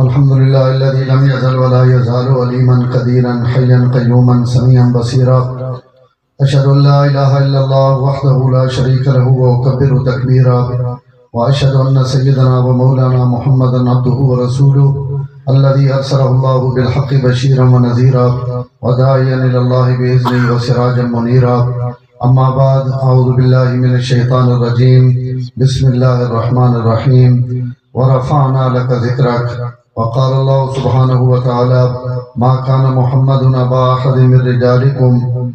الحمد لله الذي لم يزل ولا يزال عليما قديرا حيا قيوما سميعا بصيرا. أشهد أن لا إله إلا الله وحده لا شريك له وأكبر تكبيرا. وأشهد أن سيدنا ومولانا محمدا عبده ورسوله الذي أرسله الله بالحق بشيرا ونذيرا وداعيا إلى الله بإذنه وسراجا منيرا. أما بعد، أعوذ بالله من الشيطان الرجيم. بسم الله الرحمن الرحيم. ورفعنا لك ذكرك. وقال الله سبحانه وتعالى: ما كان محمد أبا أحد من رجالكم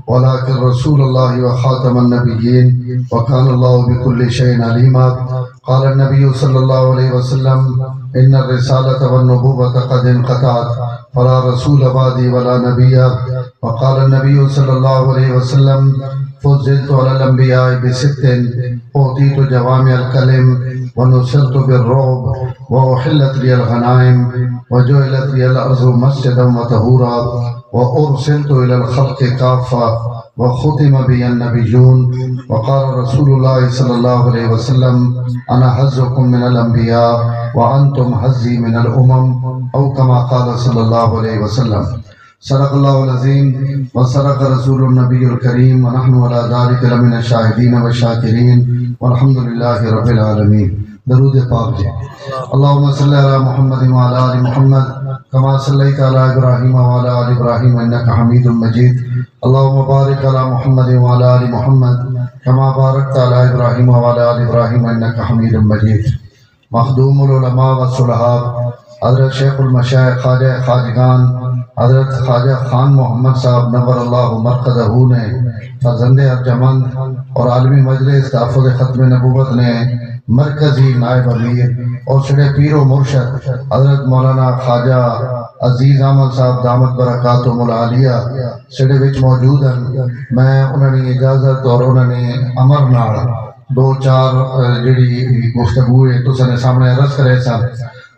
ولكن رسول الله وخاتم النبيين وكان الله بكل شيء عليما. قال النبي صلى الله عليه وسلم: إن الرسالة والنبوة قد انقطعت فلا رسول بعدي ولا نبي. وقال النبي صلى الله عليه وسلم: فضلت على الأنبياء بست: أوتيت جوامع الكلم ونصرت بالرعب وأحلت لي الغنائم وجعلت لي الأرض مسجدا وطهورا وأرسلت إلى الخلق كافة وختم بي النبيون. وقال رسول الله صلى الله عليه وسلم: أنا حظكم من الأنبياء وأنتم حظي من الأمم، أو كما قال صلى الله عليه وسلم. صدق الله العظيم وصدق رسول النبي الكريم ونحن على ذلك لمن الشاهدين والشاكرين والحمد لله رب العالمين. درود پاک جی. اللهم صل على محمد وعلى آل محمد كما صليت على إبراهيم وعلى آل إبراهيم إنك حميد مجيد. اللهم بارك على محمد وعلى آل محمد كما باركت على إبراهيم وعلى آل إبراهيم إنك حميد مجيد. مخدوم العلماء والصلحاء حضرت شیخ المشائخ خواجہ خواجگان حضرت خواجہ خان محمد صاحب نور اللہ مرقدہ نے فرزند ارجمند اور عالمی مجلس تحفظ ختم نبوت نے مرکزی نائب امیر اور سڑے پیر و مرشد حضرت مولانا خواجہ عزیز احمد صاحب دامت برکاتہم العالیہ سڑے وچ موجود ہیں. میں انہوں نے اجازت اور انہوں نے امر نال دو چار جڑی گفتگو ہے تو سنے سامنے عرض کرے سن.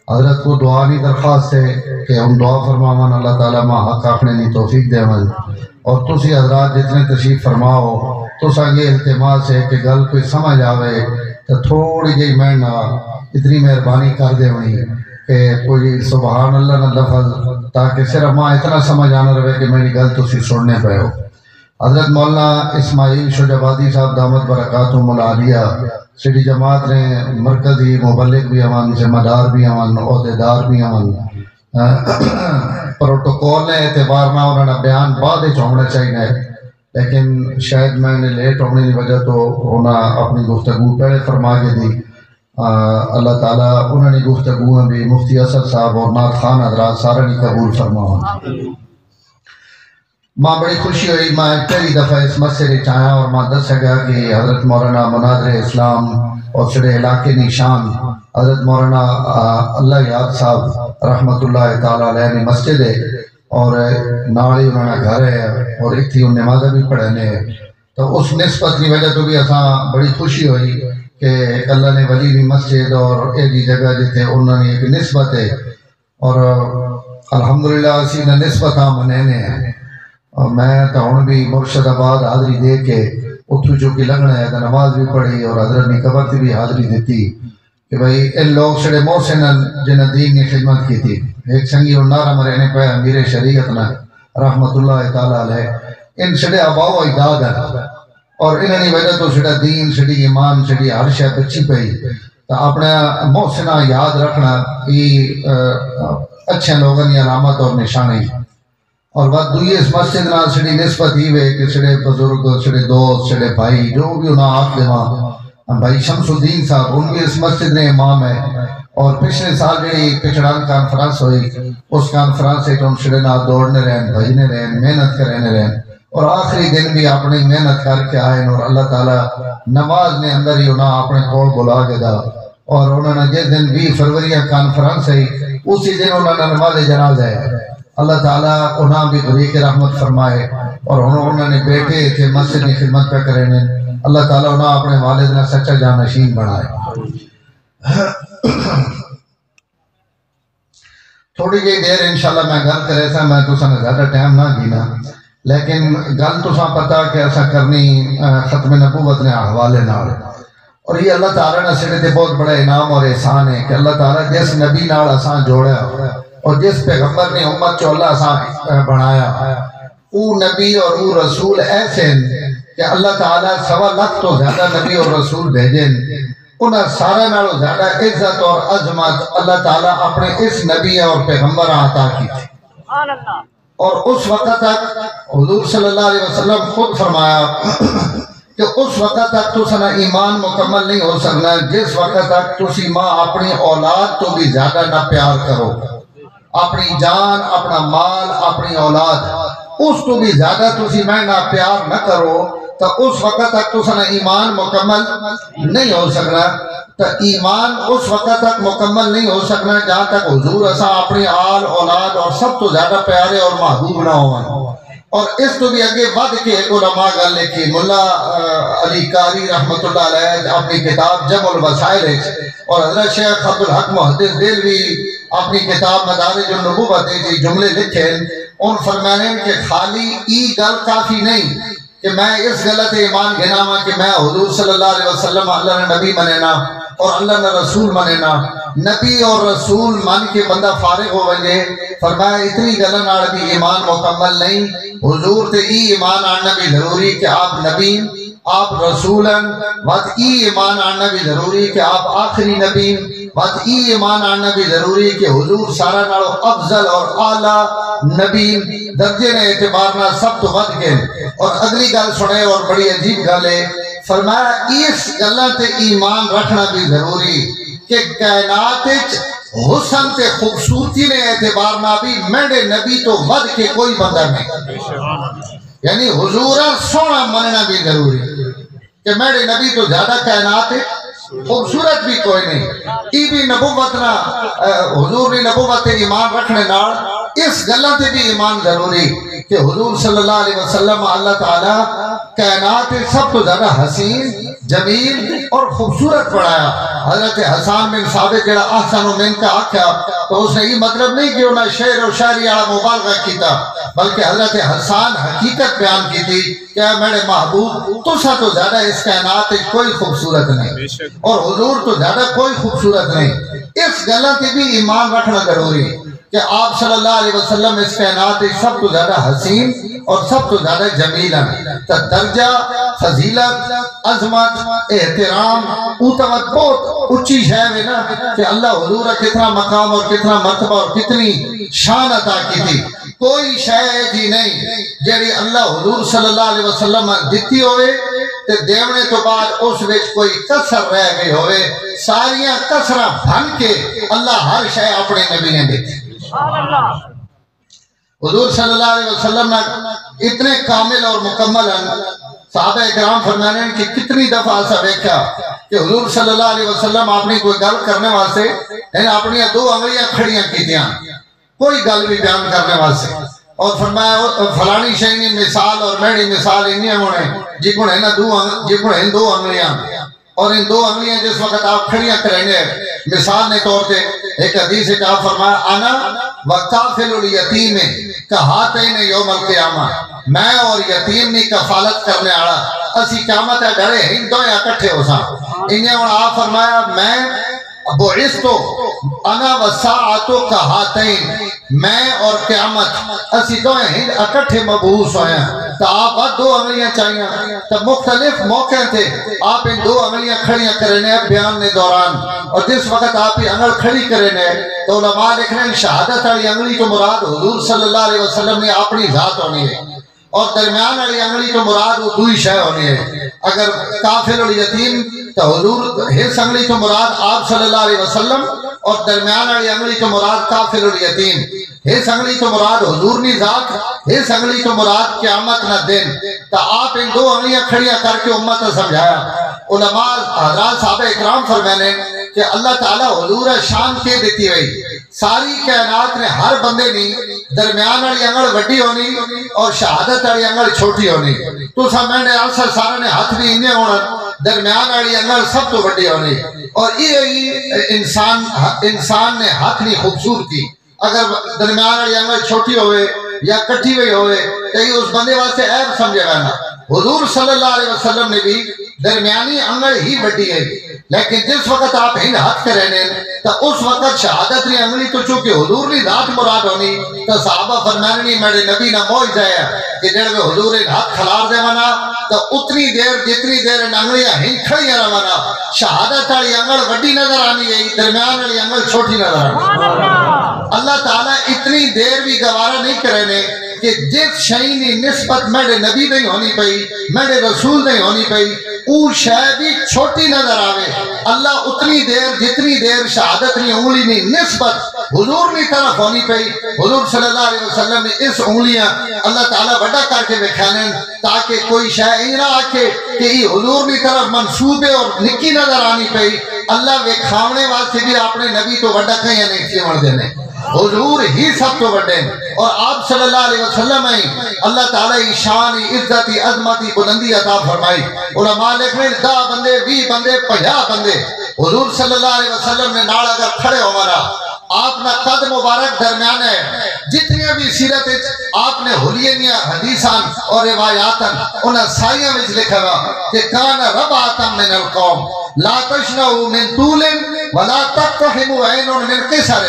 حضرت کو دعا نہیں درخواست ہے کہ ہم دعا فرماون اللہ تعالیٰ ماں حق آخنے نہیں توفیق دے من. اور تسی حضرات جتنے تشریف فرماؤ تو سانگے التماس ہے کہ گل کوئی سمجھ آوے تو تھوڑی جی میں نہ اتنی مہربانی کر دے ہوئی کہ کوئی سبحان اللہ نہ لفظ تاکہ صرف ماں اتنا سمجھ آنا رہے کہ میری گل تسی سننے پہ ہو. حضرت مولانا اسماعیل شجابادی صاحب دامت برکاتہم العالیہ سٹی جماعت نے مرکزی مبلغ بھی امن، ذمہ دار بھی امن، عہدیدار بھی امن. پروٹوکول نے اعتبار نہ انہوں نے بیان بعد ہونا چاہیے، لیکن شاید میں نے لیٹ ہونے کی وجہ تو انہوں نے اپنی گفتگو پہلے فرما کے دی. اللہ تعالیٰ انہوں نے گفتگو بھی مفتی اسد صاحب اور نعت خان حضرات سارے نے قبول فرماؤ. ماں بڑی خوشی ہوئی میں پہلی دفعہ اس مسئلے چاہیا اور ماں دس گیا کہ حضرت مولانا مناظر اسلام اور سڑے علاقے نشان حضرت مولانا اللہ یاد صاحب رحمت اللہ تعالیٰ علیہ نے مسجد ہے اور ناڑی انہوں نے گھر ہے اور ایک تھی ان نمازہ بھی پڑھنے ہے. تو اس نسبت کی وجہ تو بھی اساں بڑی خوشی ہوئی کہ اللہ نے ولی بھی مسجد اور ایک جگہ جتے انہوں نے ایک نسبت ہے اور الحمدللہ اسی نے نسبت ہاں منینے ہیں. میں تو ہوں بھی مرشد آباد حاضری دے کے اتھو جو کہ لگنا ہے تو نماز بھی پڑھی اور حضرت نے قبر سے بھی حاضری دیتی کہ بھئی ان لوگ سڑے محسن جنہ دین نے خدمت کی تھی. ایک سنگی اور نعرہ مرنے پہ امیر شریعت نے رحمت اللہ تعالیٰ علیہ ان سڑے آباؤ اجداد ہیں اور انہوں نے وجہ تو سڑا دین سڑی ایمان سڑی ہر شے بچی پئی. تو اپنے محسنہ یاد رکھنا یہ اچھے لوگوں کی علامت اور نشانی. اور بات دوئی اس مسجد نال سڑی نسبت ہی ہوئے کہ سڑے بزرگ سڑے دوست سڑے بھائی جو بھی انہاں آخ دے ماں بھائی شمس الدین صاحب ان بھی اس مسجد نے امام ہے. اور پچھلے سال جڑی پچھڑان کانفرنس ہوئی اس کانفرنس سے ہم سڑے نال دوڑنے رہن بھجنے رہن محنت کرنے رہن اور آخری دن بھی اپنی محنت کر کے آئے اور اللہ تعالیٰ نماز نے اندر ہی انہاں اپنے کول بلا کے دا. اور انہوں نے جس دن 20 فروری کانفرنس ہے اسی دن انہوں نے نماز جنازہ ہے. اللہ تعالیٰ انہاں بھی بریک رحمت فرمائے اور انہوں نے بیٹے تھے مسجد کی خدمت پہ کرے نے. اللہ تعالیٰ انہاں اپنے والد نے سچا جانشین بنائے. تھوڑی جی دیر انشاءاللہ میں گل کرے تھا میں تو سن زیادہ ٹائم نہ گینا لیکن گل تو ساں پتا کہ ایسا کرنی ختم نبوت نے حوالے نال اور یہ اللہ تعالیٰ نے سڑے بہت بڑا انعام اور احسان ہے کہ اللہ تعالیٰ جس نبی نال آسان جوڑا اور جس پیغمبر نے امت چو اللہ آسان بنایا او نبی اور او رسول ایسے ہیں کہ اللہ تعالیٰ 1.25 لاکھ تو زیادہ نبی اور رسول بھیجن انہاں سارا نالوں زیادہ عزت اور عظمت اللہ تعالیٰ اپنے اس نبی اور پیغمبر عطا کی تھی۔ اور اس وقت تک حضور صلی اللہ علیہ وسلم خود فرمایا کہ اس وقت تک تو سنا ایمان مکمل نہیں ہو سکنا جس وقت تک تسی ماں اپنی اولاد تو بھی زیادہ نہ پیار کرو، اپنی جان، اپنا مال، اپنی اولاد اس تو بھی زیادہ تسی میں نہ پیار نہ کرو تو اس وقت تک تو سنا ایمان مکمل نہیں ہو سکنا۔ تو ایمان اس وقت تک مکمل نہیں ہو سکنا جہاں تک حضور اساں اپنی آل اولاد اور سب تو زیادہ پیارے اور محبوب نہ ہوں۔ اور اس تو بھی اگے بڑھ کے ایک علماء گل لکھی، ملا علی قاری رحمۃ اللہ علیہ اپنی کتاب جمع الوسائل اور حضرت شیخ عبدالحق محدث دہلوی اپنی کتاب مدارج النبوت کے جملے لکھے ان فرمانے کہ خالی ای گل کافی نہیں کہ میں اس غلط ایمان گناواں کہ میں حضور صلی اللہ علیہ وسلم اللہ نے نبی منینا اور اللہ نے رسول منینا، نبی اور رسول من کے بندہ فارغ ہو وجے فرمایا اتنی گلن آڑ بھی ایمان مکمل نہیں، حضور تے ای ایمان آنا بھی ضروری کہ آپ نبی، آپ رسولن، بات ای ایمان آنا بھی ضروری کہ آپ آخری نبی، بات ای ایمان آنا بھی ضروری کہ حضور سارا نالو افضل اور اعلیٰ نبی درجے نے اعتبارنا سب تو ود کے۔ اور اگلی گل سنے اور بڑی عجیب گل ہے، فرمایا اس گلہ تے ایمان رکھنا بھی ضروری کہ کائنات حسن تے خوبصورتی نے اعتبارنا بھی میرے نبی تو ود کے کوئی بندہ نہیں، یعنی حضور سونا مننا بھی ضروری کہ میرے نبی تو زیادہ کائنات خوبصورت بھی کوئی نہیں۔ ای بھی نبوت نہ حضور نے نبوت ایمان رکھنے نال اس گلہ تے بھی ایمان ضروری کہ حضور صلی اللہ علیہ وسلم اللہ تعالیٰ کائنات سب تو زیادہ حسین، جمیل اور خوبصورت بنایا۔ حضرت حسان بن ثابت جڑا احسن من کا آکھا تو اس نے یہ مطلب نہیں کہ انہاں شعر و شاعری والا مبالغہ کیتا، بلکہ حضرت حسان حقیقت بیان کی تھی کہ میرے محبوب تو سا تو زیادہ اس کائنات کوئی خوبصورت نہیں اور حضور تو زیادہ کوئی خوبصورت نہیں۔ اس گلہ کے بھی ایمان رکھنا ضروری کہ آپ صلی اللہ علیہ وسلم اس کائنات سب تو زیادہ حسین اور سب تو زیادہ جمیل ہیں۔ تو درجہ، فضیلت، عظمت، احترام اوتوت بہت اچھی شہر ہے نا کہ اللہ حضور کتنا مقام اور کتنا مرتبہ اور کتنی شان عطا کی تھی۔ کوئی شہ جی نہیں جیڑی اللہ حضور صلی اللہ علیہ وسلم دیتی ہوئے تے دیونے تو بعد اس وچ کوئی کسر رہ گئی ہوئے، ساریاں کسرہ بھن کے اللہ ہر شے اپنے نبی نے دیتی۔ حضور صلی اللہ علیہ وسلم اتنے کامل اور مکمل ہیں، صحابہ اکرام فرمانے ہیں کہ کتنی دفعہ ایسا دیکھا کہ حضور صلی اللہ علیہ وسلم اپنی کوئی گل کرنے واسطے اپنی 2 انگلیاں کھڑیاں کیتیاں کوئی گل بھی بیان کرنے واسطے، اور فرمایا فلانی شہنی مثال اور میری مثال انہیں ہونے جکن ہیں 2 انگلیاں اور ان 2 انگلیاں جس وقت آپ کھڑیاں کریں گے مثال نے طور پہ ایک حدیث ہے کہ آپ فرمایا انا وکافل الیتیم کہاتین یوم القیامہ، میں اور یتیم نے کفالت کرنے آڑا اسی قیامت ہے ڈرے ہی دو یا اکٹھے ہو سا۔ انہیں اور آپ فرمایا میں بعثتو انا وساعتو کہاتین، میں اور قیامت اسی دو ہی اکٹھے مبعوث ہوئے ہیں۔ تو آپ 2 انگلیاں چاہیے تو مختلف موقع تھے آپ ان 2 انگلیاں کھڑیاں کرنے بیان نے دوران، اور جس وقت آپ یہ انگل کھڑی کرنے تو علماء لکھ رہے ہیں شہادت والی انگلی تو مراد حضور صلی اللہ علیہ وسلم نے اپنی ذات ہونی ہے اور درمیان والی انگلی تو مراد وہ 2 شے ہونی ہے۔ اگر کافل اور یتیم تو حضور ہس انگلی تو مراد آپ صلی اللہ علیہ وسلم اور درمیان والی انگلی تو مراد کافل اور یتیم، ہس انگلی تو مراد حضور نی ذات، ہس انگلی تو مراد قیامت نہ دن۔ تو آپ ان 2 انگلیاں کھڑیاں کر کے امت نے سمجھایا۔ علماء حضرات صحابہ اکرام فرمانے کہ اللہ تعالیٰ حضور شان کے دیتی ہوئی ساری کائنات نے ہر بندے نہیں درمیان والی انگل وڈی ہونی اور شہادت والی انگل چھوٹی ہونی، تو میں نے اثر سارے نے ہاتھ بھی انہیں ہونا درمیان والی انگل سب تو وڈی ہونی، اور یہ انسان نے ہاتھ نہیں خوبصورتی اگر درمیان والی انگل چھوٹی ہوئے یا کٹھی ہوئی ہوئے تو یہ اس بندے واسطے عیب سمجھے گا نا۔ حضور صلی اللہ علیہ وسلم نے بھی درمیانی انگل ہی بڑی ہے، لیکن جس وقت آپ ہند ہاتھ کے رہنے تو اس وقت شہادت نے انگلی تو چونکہ حضور نے ذات مراد ہونی تو صحابہ فرمانے نہیں میرے نبی نہ موج جایا کہ جڑے حضور نے ہاتھ کھلار دے منا تو اتنی دیر جتنی دیر انگلیاں ہند کھڑی رہنا شہادت والی انگل بڑی نظر آنی ہے، درمیان والی انگل چھوٹی نظر آنی۔ اللہ تعالیٰ اتنی دیر بھی گوارا نہیں کرنے کہ جس شہینی نسبت میرے نبی نہیں ہونی پئی میرے رسول نہیں ہونی پئی او شاید بھی چھوٹی نظر آوے۔ اللہ اتنی دیر جتنی دیر شہادت نہیں انگلی نہیں نسبت حضور نہیں طرف ہونی پئی، حضور صلی اللہ علیہ وسلم نے اس انگلیاں اللہ تعالیٰ بڑا کر کے بکھانے تاکہ کوئی شاید نہ آکے کہ یہ حضور نہیں طرف منصوبے اور نکی نظر آنی پئی۔ اللہ وکھاونے واسطے بھی اپنے نبی تو بڑا کہیں نہیں سیون دینے، حضور ہی سب تو بڑے اور آپ صلی اللہ علیہ وسلم ہیں اللہ تعالیٰ شان عزت عظمت بلندی عطا فرمائی۔ علماء لکھ رہے ہیں 10 بندے 20 بندے 50 بندے حضور صلی اللہ علیہ وسلم نے نال اگر کھڑے ہو مارا آپ نے قد مبارک درمیان ہے جتنی بھی سیرت آپ نے حلیہ حدیثان اور روایاتن انہاں سائیاں وچ لکھا ہوا کہ کان ربعۃ من القوم لا تشنعوا من طول ولا تقتحم عین من قصر،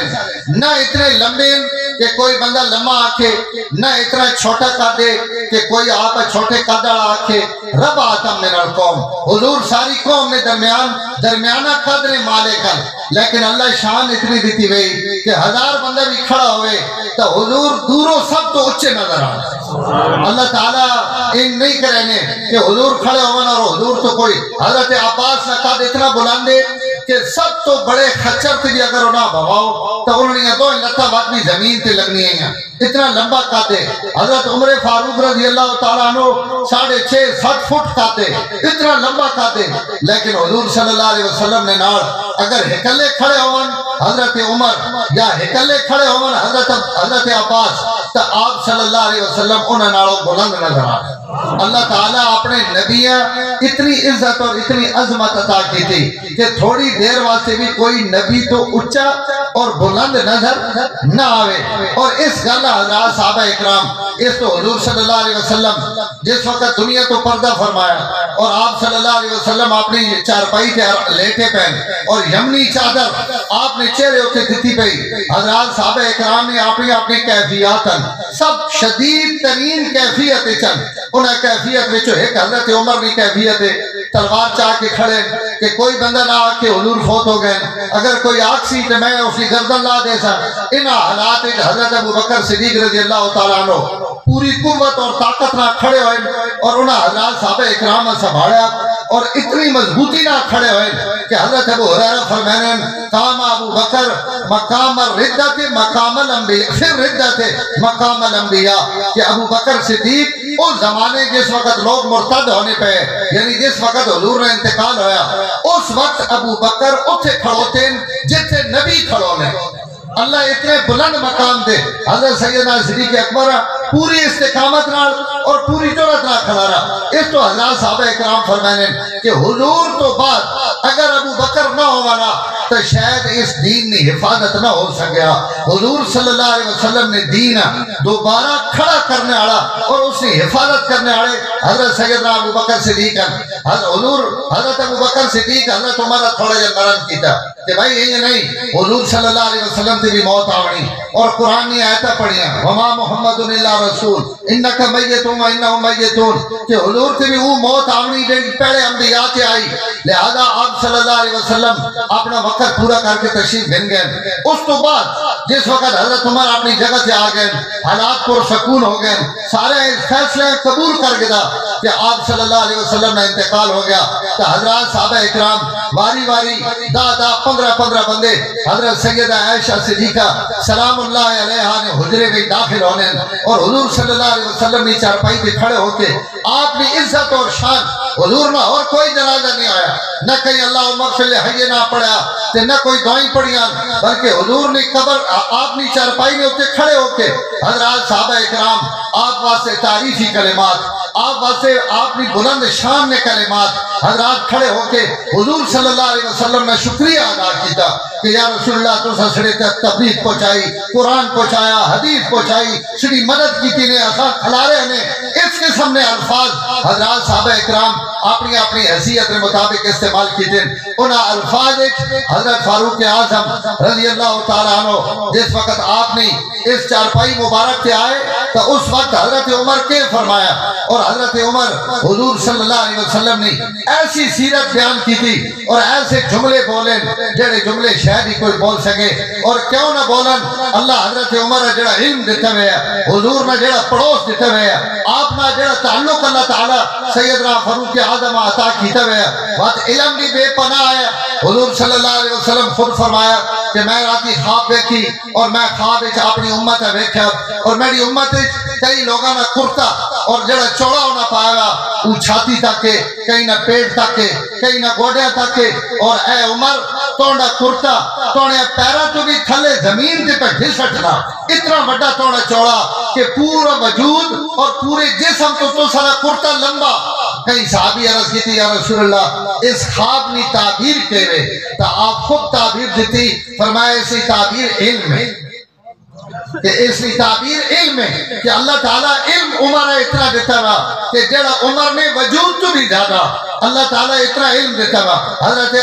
نہ اتنے لمبے کہ کوئی بندہ لمبا آکھے نہ اتنا چھوٹا کر دے کہ کوئی آپ چھوٹے قد والا آکھے۔ ربعۃ من القوم حضور ساری قوم میں درمیانہ قدر مالک ہے، لیکن اللہ شان اتنی دیتی ہوئی کہ 1000 بندہ بھی کھڑا ہوئے تو حضور دوروں سب تو اچھے نظر آئے۔ اللہ تعالیٰ ان نہیں کرنے کہ حضور کھڑے ہوئے اور حضور تو کوئی حضرت عباس نے قد اتنا بلندے کہ سب تو بڑے خچر تھے بھی اگر انہاں بھواؤ تو انہوں نے دو لتہ بات بھی زمین تے لگنی ہیں، اتنا لمبا قد ہے۔ حضرت عمر فاروق رضی اللہ تعالیٰ عنہ 6.5-7 فٹ قد ہے، اتنا لمبا قد ہے، لیکن حضور صلی اللہ علیہ وسلم نے نال اگر ہکلے کھڑے ہون حضرت عمر یا ہکلے کھڑے ہون حضرت عباس تو آپ صلی اللہ علیہ وسلم انہاں نالوں بلند نظر آئے۔ اللہ تعالیٰ اپنے نبیاں اتنی عزت اور اتنی عظمت عطا کی تھی کہ تھوڑی دیر واسطے بھی کوئی نبی تو اچھا اور بلند نظر نہ آوے۔ اور اس گل حضرات صحابہ اکرام اس تو حضور صلی اللہ علیہ وسلم جس وقت دنیا تو پردہ فرمایا اور آپ صلی اللہ علیہ وسلم اپنی چارپائی تے لیٹے پہن اور یمنی چادر آپ نے چہرے ہوتے دیتی پئی، حضرات صحابہ اکرام نے اپنی کیفیاتن سب شدید ترین کیفیت چن انہیں کیفیت وچو ایک حضرت عمر نے کیفیت تلوار چاہ کے کھڑے کہ کوئی بندہ نہ آکے حضور فوت ہو گئے، اگر کوئی آکسی تو میں اسی گردن لا دے سا۔ ان حالات حضرت ابو بکر صدیق رضی اللہ تعالیٰ عنہ پوری قوت اور طاقت نہ کھڑے ہوئے اور انہاں حضرات صحابہ اکرام سنبھاڑا اور اتنی مضبوطی نہ کھڑے ہوئے کہ حضرت ابو ہریرہ فرمانے قام ابو بکر مقام الردت مقام الانبیاء پھر ردت مقام الانبیاء کہ ابو بکر صدیق اس زمانے جس وقت لوگ مرتد ہونے پہ یعنی جس وقت حضور نے انتقال ہویا اس وقت ابو بکر اتھے کھڑوتے جتھے نبی کھڑونے۔ اللہ اتنے بلند مقام دے حضرت سیدنا صدیق اکبر پوری استقامت نال اور پوری جرات نال کھڑا رہا۔ اس تو حضرات صحابہ اکرام فرمانے کہ حضور تو بعد اگر ابو بکر نہ ہونا تو شاید اس دین نے حفاظت نہ ہو سکیا۔ حضور صلی اللہ علیہ وسلم نے دین دوبارہ کھڑا کرنے والا اور اس نے حفاظت کرنے والے حضرت سیدنا ابو بکر صدیق حضرت ابو بکر صدیق حضرت عمر تھوڑا جا نرم کیتا کہ بھائی یہ نہیں حضور صلی اللہ علیہ وسلم تے بھی موت آونی اور قرآن نے آیتیں پڑھیاں وما محمد الا رسول انکا میتون و انہم میتون کہ حضور تے بھی وہ موت آونی جو پہلے انبیاء تے آئی، لہذا آپ صلی اللہ علیہ وسلم اپنا وقت پورا کر کے تشریف بن گئے۔ اس تو بعد جس وقت حضرت عمر اپنی جگہ سے آ گئے حالات پر سکون ہو گئے سارے فیصلے قبول کر گیا کہ آپ صلی اللہ علیہ وسلم نے انتقال ہو گیا تو حضرات صحابہ اکرام واری واری 10-15 بندے حضرت سیدہ عائشہ صدیقہ سلام اللہ علیہا نے حجرے میں داخل ہونے اور حضور صلی اللہ علیہ وسلم نے چارپائی پہ کھڑے ہو کے آپ نے عزت اور شان حضور میں اور کوئی جنازہ نہیں آیا نہ کہیں اللہ عمر فی الحی نہ پڑھا نہ کوئی دعائیں پڑھیاں بلکہ حضور نے قبر آپ نے چارپائی میں ہوتے کھڑے ہو کے حضرات صحابہ اکرام آپ واسطے تعریفی کلمات آپ واسطے آپ نے بلند شان نے کلمات حضرات کھڑے ہو کے حضور صلی اللہ علیہ وسلم نے شکریہ ادا کیتا کہ یا رسول اللہ تو سڑے تک تبلیغ پہنچائی، قرآن پہنچایا، حدیث پہنچائی، سڑی مدد کی نے آسان کھلارے نے اس قسم نے الفاظ حضرات صحابہ اکرام اپنی اپنی حیثیت کے مطابق استعمال کی دیں. انہاں الفاظ حضرت فاروق اعظم رضی اللہ تعالیٰ عنہ جس وقت آپ نے اس چارپائی مبارک کے آئے تو اس وقت حضرت عمر کے فرمایا، اور حضرت عمر حضور صلی اللہ علیہ وسلم نے ایسی سیرت بیان کی تھی اور ایسے جملے بولیں جڑے جملے شاید ہی کوئی بول سکے. اور کیوں نہ بولن، اللہ حضرت عمر جڑا علم دیتے ہوئے ہے، حضور نے جڑا پڑوس دیتے ہوئے ہے، آپ نے جڑا تعلق اللہ تعالیٰ سیدنا فاروق اعظم عطا کیتے ہوئے ہے، بات علم بھی بے پناہ ہے. حضور صلی اللہ علیہ وسلم خود فرمایا کہ میں راتی خواب دیکھی اور میں خواب وچ اپنی امت ویکھیا اور میری امت کئی لوگاں نہ کرتا اور جڑا چوڑا ہونا پایا وہ چھاتی تک کہیں نہ پیٹ تک کہیں نہ گوڑیاں تک، اور اے عمر توڑا کرتا توڑے پیرا تو بھی تھلے زمین تے پہ گھسٹنا اتنا بڑا توڑا چوڑا کہ پورا وجود اور پورے جسم تو سارا کرتا لمبا. کئی صحابی عرض کی تھی یا رسول اللہ اس خواب نے تعبیر کے رہے تو آپ خود تعبیر دیتی، فرمایا اسی تعبیر علم ہے کہ اس کی تعبیر علم ہے کہ اللہ تعالیٰ علم عمر اتنا دیتا رہا کہ جڑا عمر نے وجود تو بھی زیادہ اللہ تعالیٰ اتنا علم دیتا رہا. حضرت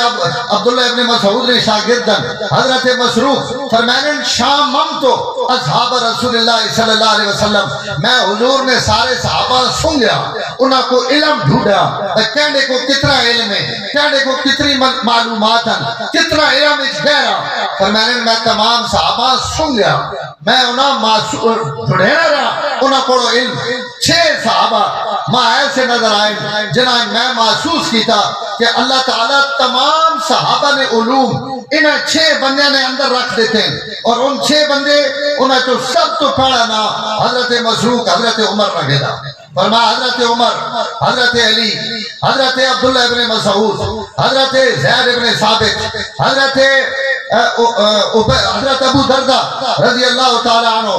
عبداللہ ابن مسعود نے شاگردن حضرت مسروق فرمائیں شام مم تو اصحاب رسول اللہ صلی اللہ علیہ وسلم میں حضور نے سارے صحابہ سن لیا، انہاں کو علم ڈھونڈا کہنے کو کتنا علم ہے، کہنے کو کتنی معلومات ہیں، کتنا علم اس گہرا. فرمائیں میں تمام صحابہ سن لیا، میں انہاں ڈھونڈنا رہا انہاں کو علم. 6 صحابہ ماں ایسے نظر آئے جنہاں میں محسوس کیتا کہ اللہ تعالیٰ تمام صحابہ نے علوم انہیں 6 بندے نے اندر رکھ دیتے ہیں، اور ان 6 بندے انہیں تو سب تو پڑھا نا حضرت مسروق حضرت عمر رکھے دا. فرمایا حضرت عمر، حضرت علی، حضرت عبداللہ ابن مسعود، حضرت زید ابن ثابت، حضرت ابو دردہ رضی اللہ تعالیٰ عنہ،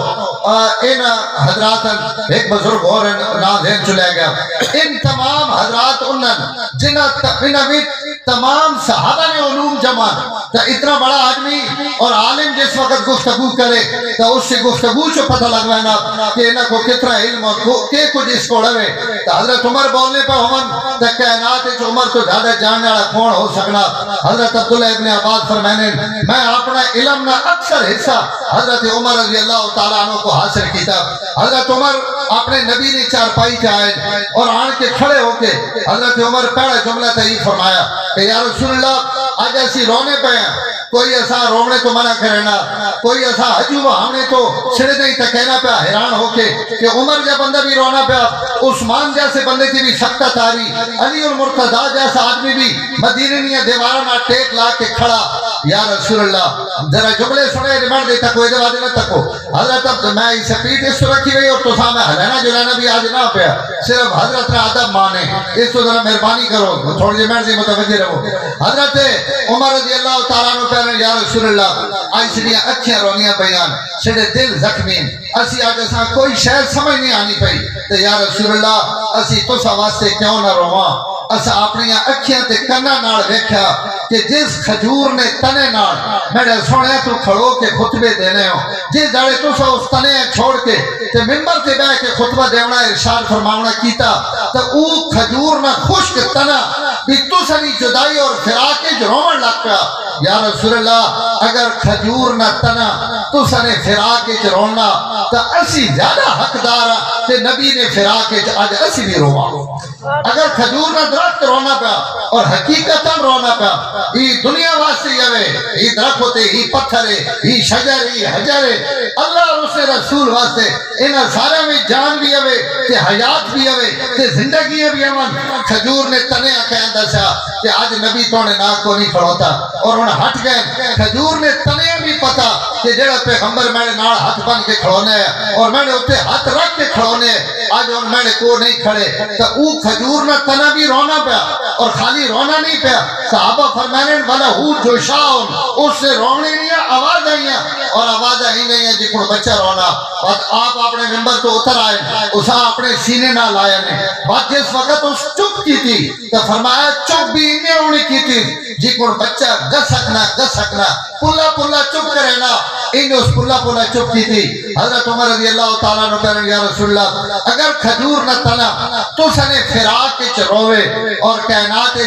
ان حضرات ایک بزرگ اور نام ذہن چلے گیا، ان تمام حضرات انہوں جنہوں تمام صحابہ نے علوم جمع. تو اتنا بڑا آدمی اور عالم جس وقت گفتگو کرے تو اس سے گفتگو سے پتہ لگوانا کہ انہوں کو کتنا علم اور کہ کچھ اس کو رہے. تو حضرت عمر بولنے پہ ہمن تو کائنات ہے عمر تو زیادہ جاننے والا کون ہو سکنا. حضرت عبداللہ ابن عباس فرمانے میں اپنا علم نہ اکثر حصہ حضرت عمر رضی اللہ تعالیٰ عنہ کو حاصل کیتا. حضرت عمر اپنے نبی نے چارپائی کے آئے اور آن کے کھڑے ہو کے حضرت عمر پہلا جملہ تھی فرمایا کہ یا رسول اللہ آج ایسی رونے پہ ہیں، کوئی ایسا رونے تو منع کرنا، کوئی ایسا حجوبہ ہم نے تو چھڑے نہیں تا کہنا پہ حیران ہو کے کہ عمر جا بندہ بھی رونا پہ، عثمان جیسے بندے کی بھی سکتہ تاری، علی المرتضیٰ جیسا آدمی بھی مدینہ نیا دیوارہ ٹیک لا کے کھڑا. یا رسول اللہ ذرا جملے سنے ریمانڈ دیتا کوئی دے وادی نہ تکو. حضرت اب میں اسے پیٹ اس تو رکھی ہوئی اور تو سامنے حلینا جلانا بھی آج نہ پہ، صرف حضرت نے عدب مانے اس تو ذرا مہربانی کرو تھوڑی جی مرضی متوجہ رہو. حضرت عمر رضی اللہ تعالیٰ عنہ پہنے یا رسول اللہ آئی سڑیاں اکھیاں رونیاں بیان سڑے دل زخمین اسی آج ایسا کوئی شہر سمجھ نہیں آنی پئی. تو یا رسول اللہ اسی تو سا واسطے کیوں نہ رواں اسا اپنی اکھیاں تے کنا نال ویکھیا کہ جس کھجور نے تنے نال میرے سونے تو کھڑو کے خطبے دینے ہو جس داڑے تو سا اس تنے چھوڑ کے تے ممبر تے بے کے خطبہ دیونا ارشاد فرماونا کیتا تو او کھجور نہ خشک تنا بھی تو سنی جدائی اور فراق جرومن لگ پیا. یا رسول اللہ اگر کھجور نہ تنا تو سنے فراق جرونا تو اسی زیادہ حقدارا تے نبی نے فراق آج اسی بھی روا. اگر کھجور نہ درخت رونا پیا اور حقیقتا رونا پیا یہ دنیا واسطے ہوئے یہ درخت ہوتے یہ پتھر ہے یہ شجر ہے یہ حجر ہے اللہ اور اس رسول واسطے انہاں سارے میں جان بھی ہوئے تے حیات بھی ہوئے تے زندگی بھی ہوئے. کھجور نے تنے کہن دسا کہ آج نبی تو نے ناک کو نہیں کھڑوتا اور انہیں ہٹ گئے. کھجور نے تنے بھی پتا کہ جڑا پیغمبر میرے نال ہاتھ بن کے کھڑونے ہے اور میں نے اتنے ہاتھ رکھ کے کھڑونے آج اور میں نے کو نہیں کھڑے تو او کھجور نہ تنا بھی رونا پیا اور خالی رونا نہیں پیا صحابہ فرمانے والا ہو جو شاؤن اس سے رونے نہیں آواز آئی اور آواز آئی نہیں ہے جکڑ بچہ رونا اور آپ اپنے ممبر تو اتر آئے اسا اپنے سینے نہ لایا نے بات جس وقت اس چپ کی تھی تو فرمایا چپ بھی انہیں ہونی کی تھی جکڑ بچہ گسکنا پلا پلا چپ کرے نا انہیں اس پلا پلا چپ کی تھی حضرت عمر رضی اللہ تعالیٰ نے کہا یا رسول اللہ اگر کھجور نہ تنا تو سنے فراق کے چروے اور کائنات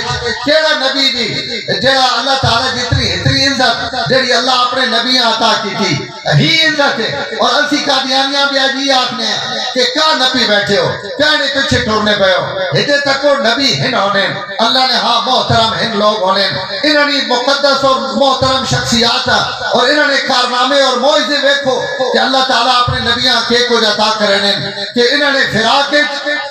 کیڑا نبی دی جیڑا اللہ تعالیٰ جتنی اتنی عزت جیڑی اللہ اپنے نبی عطا کی تھی ہی عزت ہے اور اسی قادیانیاں بھی آجی آکھنے کہ کہاں نبی بیٹھے ہو کہنے پیچھے ٹورنے پہ ہو ہجے تک وہ نبی ہن ہونے اللہ نے ہاں محترم ہن لوگ ہونے انہوں نے مقدس اور محترم شخصیات اور انہوں نے کارنامے اور معجزے دیکھو کہ اللہ تعالیٰ اپنے نبیاں کے کو جاتا کرنے کہ انہوں نے فراق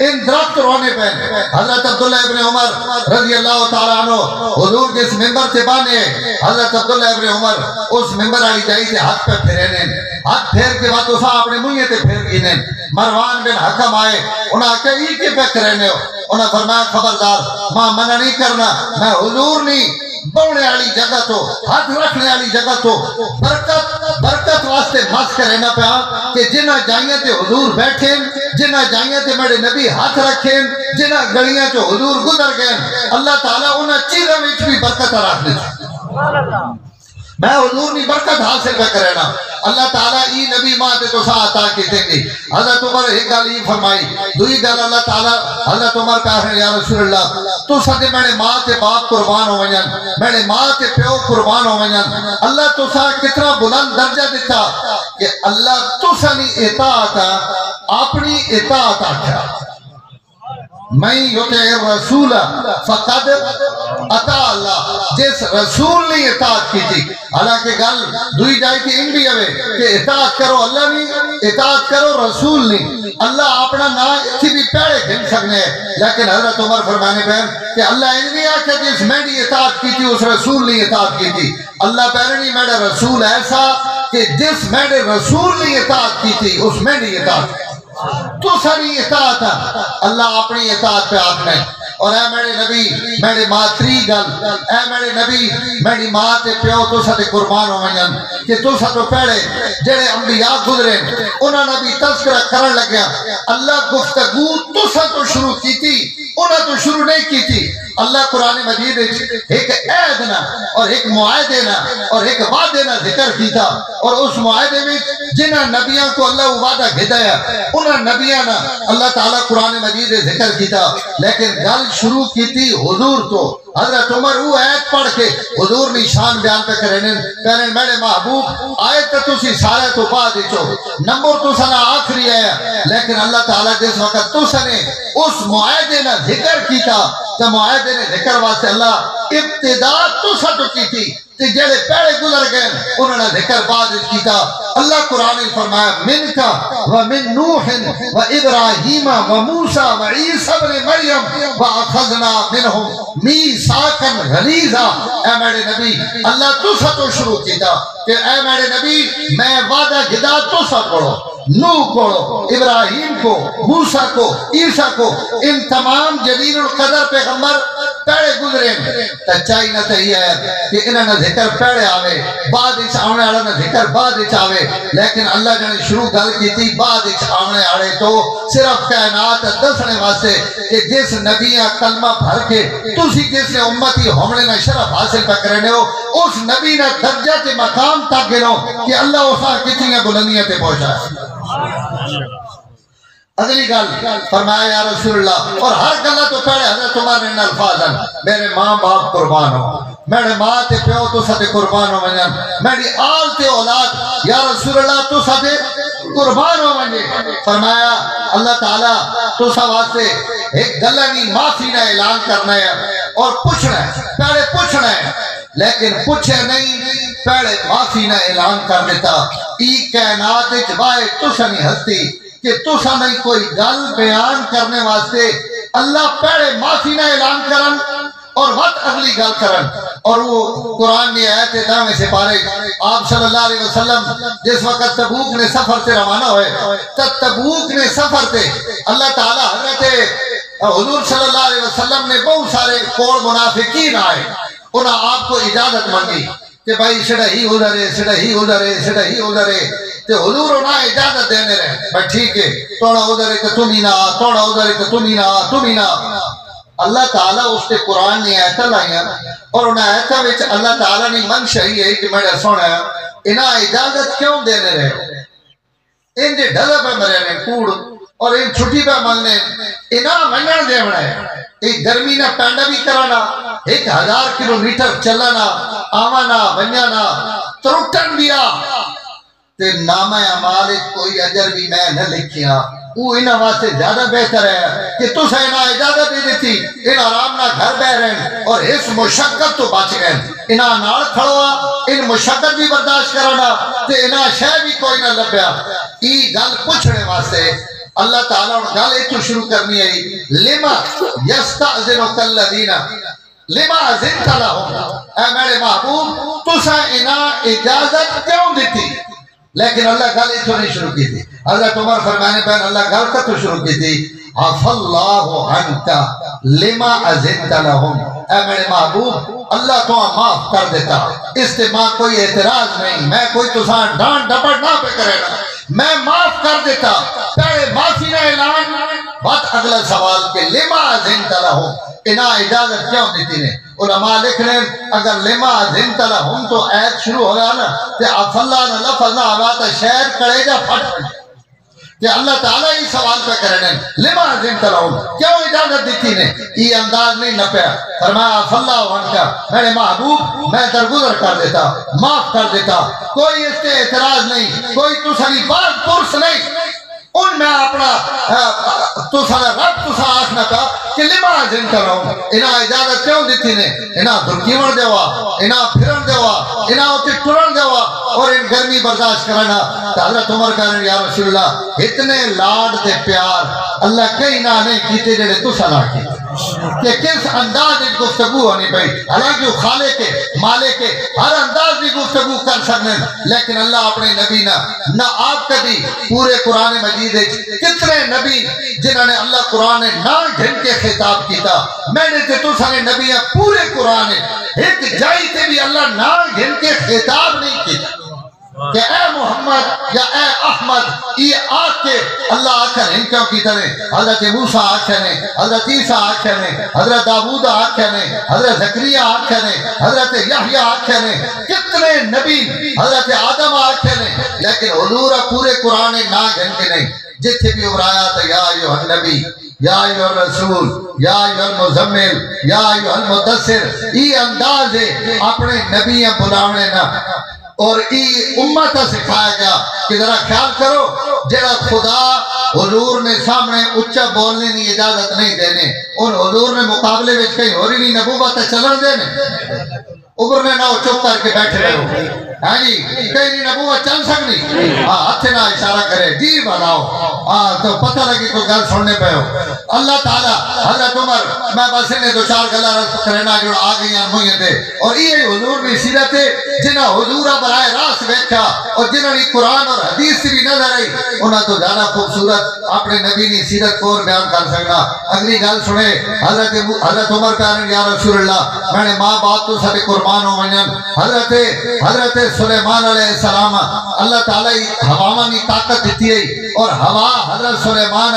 ان درخت رونے پہ حضرت عبداللہ ابن عمر رضی اللہ تعالیٰ عنہ حضور جس ممبر سے بانے حضرت عبداللہ ابن عمر اس ممبر آئی جائی سے ہاتھ پہ پھیرے ہاتھ پھیر کے بعد اسا اپنے منہ تے پھیر گینے مروان بن حکم آئے انہاں کہا یہ کے پہ کرنے ہو انہاں فرمایا خبردار ماں منع نہیں کرنا میں حضور نہیں بونے والی جگہ تو ہاتھ رکھنے والی جگہ تو برکت واسطے مس کرے نہ پیا کہ جنہ جائیاں تے حضور بیٹھیں جنہ جائیاں تے میرے نبی ہاتھ رکھیں جنہ گڑیاں جو حضور گزر گئے اللہ تعالیٰ انہاں چیزوں میں بھی برکت رکھ دے میں حضور نہیں برکت حاصل کر کرنا اللہ تعالیٰ ای نبی ماں تے تو سا عطا کی دیں گے حضرت عمر ایک گل یہ فرمائی دوئی گل اللہ تعالیٰ حضرت عمر کہا یا رسول اللہ تو سدے میرے ماں تے باپ قربان ہو ونجن میرے ماں تے پیو قربان ہو ونجن اللہ تو سا کتنا بلند درجہ دیتا کہ اللہ تو سا نہیں اطاعت اپنی اطاعت آکھا میں یوتے رسول فقد اطاع اللہ جس رسول نے اطاعت کی تھی حالانکہ گل دوئی جائے تھی ان بھی ہوئے کہ اطاعت کرو اللہ نہیں اطاعت کرو رسول نہیں اللہ اپنا نا تھی بھی پیڑے گھن سکنے ہیں لیکن حضرت عمر فرمانے پہ کہ اللہ ان نہیں آکھا جس میں نے اطاعت کی تھی اس رسول نے اطاعت کی تھی اللہ پہلے نہیں میرا رسول ایسا کہ جس میں نے رسول نے اطاعت کی تھی اس میں نے اطاعت کی تو ساری اطاعت اللہ اپنی اطاعت پہ آکھنے اور اے میرے نبی میرے ماں تری گل اے میرے نبی میری ماں تے پیو تو ساتے قربان ہو ونجن کہ تو ساتو پہلے جڑے انبیاء گزرے انہاں نے بھی تذکرہ کرن لگیا اللہ گفتگو تو ساتو شروع کی تھی انہاں تو شروع نہیں کی تھی اللہ قرآن مجید ایک عہدنا اور ایک معاہدنا اور ایک وعدنا ذکر کی تھا اور اس معاہدے میں جنہ نبیاں کو اللہ وعدہ گھدایا انہاں نبیاں نا اللہ تعالیٰ قرآن مجید ذکر کی تھا لیکن گل شروع کی تھی حضور تو حضرت عمر وہ آیت پڑھ کے حضور نشان بیان پہ کرنے کہنے میرے محبوب آیت تو سی سارے تو بعد چو نمبر تو سنا آخری ہے لیکن اللہ تعالیٰ جس وقت تو سنے اس معاہدے نے ذکر کی تھا تو معاہدے نے ذکر واسطے اللہ ابتدا تو ساتو کی تھی جڑے پہلے گزر گئے انہوں نے ذکر بعد کی تھا اللہ قرآن فرمایا من کا ومن نوح و ابراہیم و موسیٰ و عیسیٰ بن مریم و اخذنا منہم میثاقا غلیظا اے میرے نبی اللہ تو سا تو شروع کی تھا کہ اے میرے نبی میں وعدہ گدا تو سا پڑھو نوح کو ابراہیم کو موسیٰ کو عیسیٰ کو ان تمام جلیل القدر پیغمبر پہلے گزرے تچائی نہ تہی ہے کہ انہوں نے ذکر پہلے آوے بعد اچھ آونے آڑا نے ذکر بعد اچھ آوے لیکن اللہ جانے شروع گل کی تھی بعد اچھ آونے آڑے تو صرف کائنات دسنے واسطے کہ جس نبیاں کلمہ بھر کے تُسی جس نے امتی ہومنے نے شرف حاصل پہ کرنے ہو اس نبی نے درجہ تے مقام تک گنو کہ اللہ اسا کتنی بلندیاں تے پہنچا ہے اگلی گل فرمایا یا رسول اللہ اور ہر گلہ تو پہلے حضرت عمر نے الفاظ میرے ماں باپ قربان ہو میرے ماں تے پیو تو ساتھ قربان ہو ونجن میری آل تے اولاد یا رسول اللہ تو ساتھ قربان ہو ونجن فرمایا اللہ تعالیٰ تو سا واسطے ایک گلہ نہیں معافی نہ اعلان کرنا ہے اور پوچھنا ہے پہلے پوچھنا ہے لیکن پوچھے نہیں پہلے معافی نہ اعلان کر دیتا ای کائنات جبائے تو سا نہیں ہستی کہ تو سا نہیں کوئی گل بیان کرنے واسطے اللہ پہلے معافی نہ اعلان کرن اور وقت اگلی گل کرن اور وہ قرآن میں آیت دامے سے پارے آپ صلی اللہ علیہ وسلم جس وقت تبوک نے سفر سے روانہ ہوئے تبوک نے سفر تے اللہ تعالیٰ حضرت حضور صلی اللہ علیہ وسلم نے بہت سارے کوڑ منافقین آئے انہاں آپ کو اجازت مانگی کہ بھائی سڑا ہی ادھر ہے سڑا ہی ادھر ہے سڑا ہی ادھر ہے تو حضور انہیں اجازت دینے رہے بھائی ٹھیک ہے توڑا ادھر ہے کہ تم ہی نہ توڑا ادھر ہے کہ تم ہی نہ تم ہی نہ اللہ تعالیٰ اس کے قرآن نے آیتہ لائیاں اور انہیں آیتہ وچ اللہ تعالیٰ نے منشا ہی ہے کہ میں نے سونا انہیں اجازت کیوں دینے رہے ان دے ڈھلا پہ مرے نے کوڑ اور ان چھٹی پہ مانگنے انہیں منن دے بنا ہے ایک گرمی نہ پینڈا بھی کرانا 1000 کلومیٹر چلانا آوانا بنیانا ترٹن دیا تے نامہ اعمال کوئی اجر بھی میں نہ لکھیا وہ انہاں واسطے زیادہ بہتر ہے کہ تو سے انہاں اجازت دے دیتی ان آرام نہ گھر بہ رہے اور اس مشقت تو بچ گئے انہاں نال کھڑوا ان مشقت بھی برداشت کرنا تے انہاں شے بھی کوئی نہ لبیا ای گل پوچھنے واسطے اللہ تعالیٰ نے گل ایتھوں شروع کرنی ہے لما یستأذنک الذین لما اذنت لهم اے میرے محبوب تو سے انہاں اجازت کیوں دیتی لیکن اللہ گل ایتھوں نہیں شروع کی تھی حضرت عمر فرمانے پہ اللہ گل کا تو شروع کی تھی عفا اللہ عنک لما اذنت لهم اے میرے محبوب اللہ تو معاف کر دیتا اس سے ماں کوئی اعتراض نہیں میں کوئی تو سان ڈانٹ ڈپٹ نہ پہ کرے گا میں معاف کر دیتا پہلے معافی نہ اعلان بات اگلا سوال کہ لما اذنت لهم انہاں اجازت کیوں دیتی نے علماء لکھ رہے ہیں اگر لما اذنت لهم تو آیت شروع ہو گیا نا کہ عفا اللہ نے لفظ نہ آواتا شہر کرے جا پھٹ کہ اللہ تعالیٰ ہی سوال پہ کرنے لما اذنت لهم کیوں اجازت دیتی نے یہ انداز نہیں نپیا فرمایا عفا اللہ عنکا میرے محبوب میں درگزر کر دیتا معاف کر دیتا کوئی اس کے اعتراض نہیں کوئی تسلی بات پرس نہیں ان میں اپنا تسانا رب تسا آسنا تھا کہ لما اذنت لهم انہاں اجازت کیوں دیتی نے انہاں دھرکیون دیوا انہاں پھرن دیوا انہاں ہوتے ٹرن دیوا اور ان گرمی برداشت کرنا تو حضرت عمر کہنے یا رسول اللہ اتنے لاڈ دے پیار اللہ کئی نہ نہیں کیتے جڑے تسا نہ کیتے کہ کس انداز ایک گفتگو ہونی پئی حالانکہ وہ خالق کے مالک کے ہر انداز بھی گفتگو کر سکنے لیکن اللہ اپنے نبی نہ آپ کبھی پورے قرآن مجید کتنے نبی جنہوں نے اللہ قرآن نہ گھن کے خطاب کیتا میں نے تے تو سارے نبی پورے قرآن ایک جائی تے بھی اللہ نہ گھن کے خطاب نہیں کیتا کہ اے محمد یا اے احمد یہ آگ کے اللہ آکھن ان کیوں کی طرح حضرت موسیٰ آکھن حضرت عیسیٰ آکھن حضرت داود آکھن حضرت زکریہ آکھن حضرت یحییٰ آکھن کتنے نبی حضرت آدم آکھن لیکن حضور پورے قرآن نہ گھن کے نہیں جتھے بھی عبرایا تھا یا ایوہ النبی یا ایوہ الرسول یا ایوہ المزمل یا ایوہ المدثر یہ انداز ہے اپنے نبی بلاونے نہ اور یہ امت سکھایا گیا کہ ذرا خیال کرو جڑا خدا حضور نے سامنے اچھا بولنے کی اجازت نہیں دینے اور حضور نے مقابلے میں کہیں ہو رہی نہیں نبوت چلن دینے ابھرنے نہ ہو چپ کر کے بیٹھے رہو ہاں جی کہیں نہیں نبوت چل سکتی ہاتھ نہ اشارہ کرے جی بناؤ تو پتہ لگے کوئی گل سننے پہ ہو اللہ تعالیٰ حضرت عمر میں بس انہیں دو چار گلہ رس کرنا جو آ گئی ہیں موئیں دے اور یہ حضور بھی سیرت ہے جنہ حضورہ برائے راست بیٹھا اور جنہ نے قرآن اور حدیث سے بھی نظر آئی انہاں تو زیادہ خوبصورت اپنے نبی نے سیرت کو اور بیان کر سکنا اگلی گل سنے حضرت عمر کہنے یا رسول اللہ میں نے ماں باپ تو سب قربان ہو منن حضرت سلیمان علیہ السلام اللہ تعالیٰ ہواما نے طاقت دیتی ہے اور ہوا حضرت سلیمان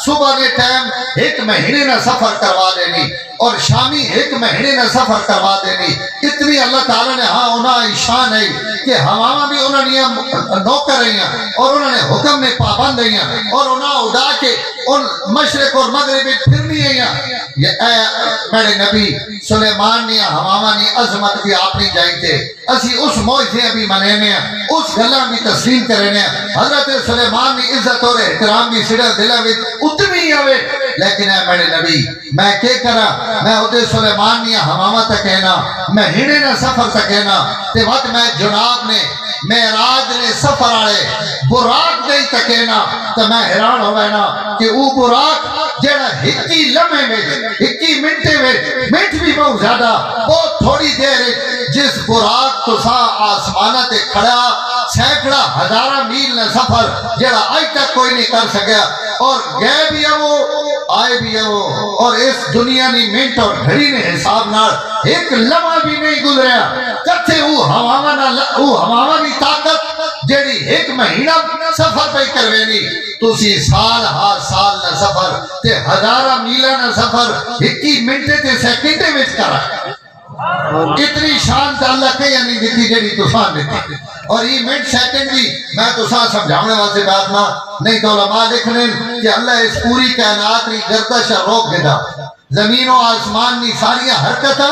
صبح کے ٹائم 1 مہینے نہ سفر کروا دینی اور شامی 1 مہینے نہ سفر کروا دینی اتنی اللہ تعالیٰ نے ہاں انہاں شان ہے کہ ہواما بھی انہوں نے نوکر رہی ہیں اور انہوں نے حکم میں پابند رہی ہیں اور انہاں ادا کے ان مشرق اور مغرب میں پھرنی ہیں اے میرے نبی سلیمان نے ہواما نے عظمت بھی آپ نہیں جائی تھے اسی اس موجزے بھی منینے ہیں اس گلہ بھی تسلیم کرنے ہیں حضرت سلیمان نے عزت اور احترام بھی سڑے دلہ میں اتنی ہوئے لیکن اے میرے نبی میں کیا کرا میں ادھے سلیمان نے ہمامہ تکینا مہینے نہ سفر تکینا تے وقت میں جناب نے معراج نے سفر آئے براق نہیں تکینا تو میں حیران ہو گئے نا کہ وہ براق جڑا ہکی لمحے میں ہکی منٹے میں منٹ بھی بہت زیادہ بہت تھوڑی دیر جس براق تو سا آسمانہ تے کھڑا سینکڑا ہزارہ میل نہ سفر جڑا آج تک کوئی نہیں کر سکیا اور گئے بھی ہے وہ آئے بھی ہے وہ اور اس دنیا نے منٹ اور گھڑی نے حساب نال ایک لمحہ بھی نہیں گزریا کتھے وہ ہواوانی طاقت جیڑی ایک مہینہ سفر پہ کروینی تسی سال ہار سال نہ سفر تے ہزارہ میلہ نہ سفر ہکی منٹے تے سیکنڈے وچ کرا اتنی شان تے اللہ کہیں نہیں دیتی جیڑی تسان دیتی اور یہ منٹ سیکنڈ بھی میں تسان سمجھاؤنے واسے بات نہ نہیں تو علماء لکھ رہے ہیں کہ اللہ اس پوری کائنات کی گردش روک دیتا زمین و آسمان کی ساری حرکتاں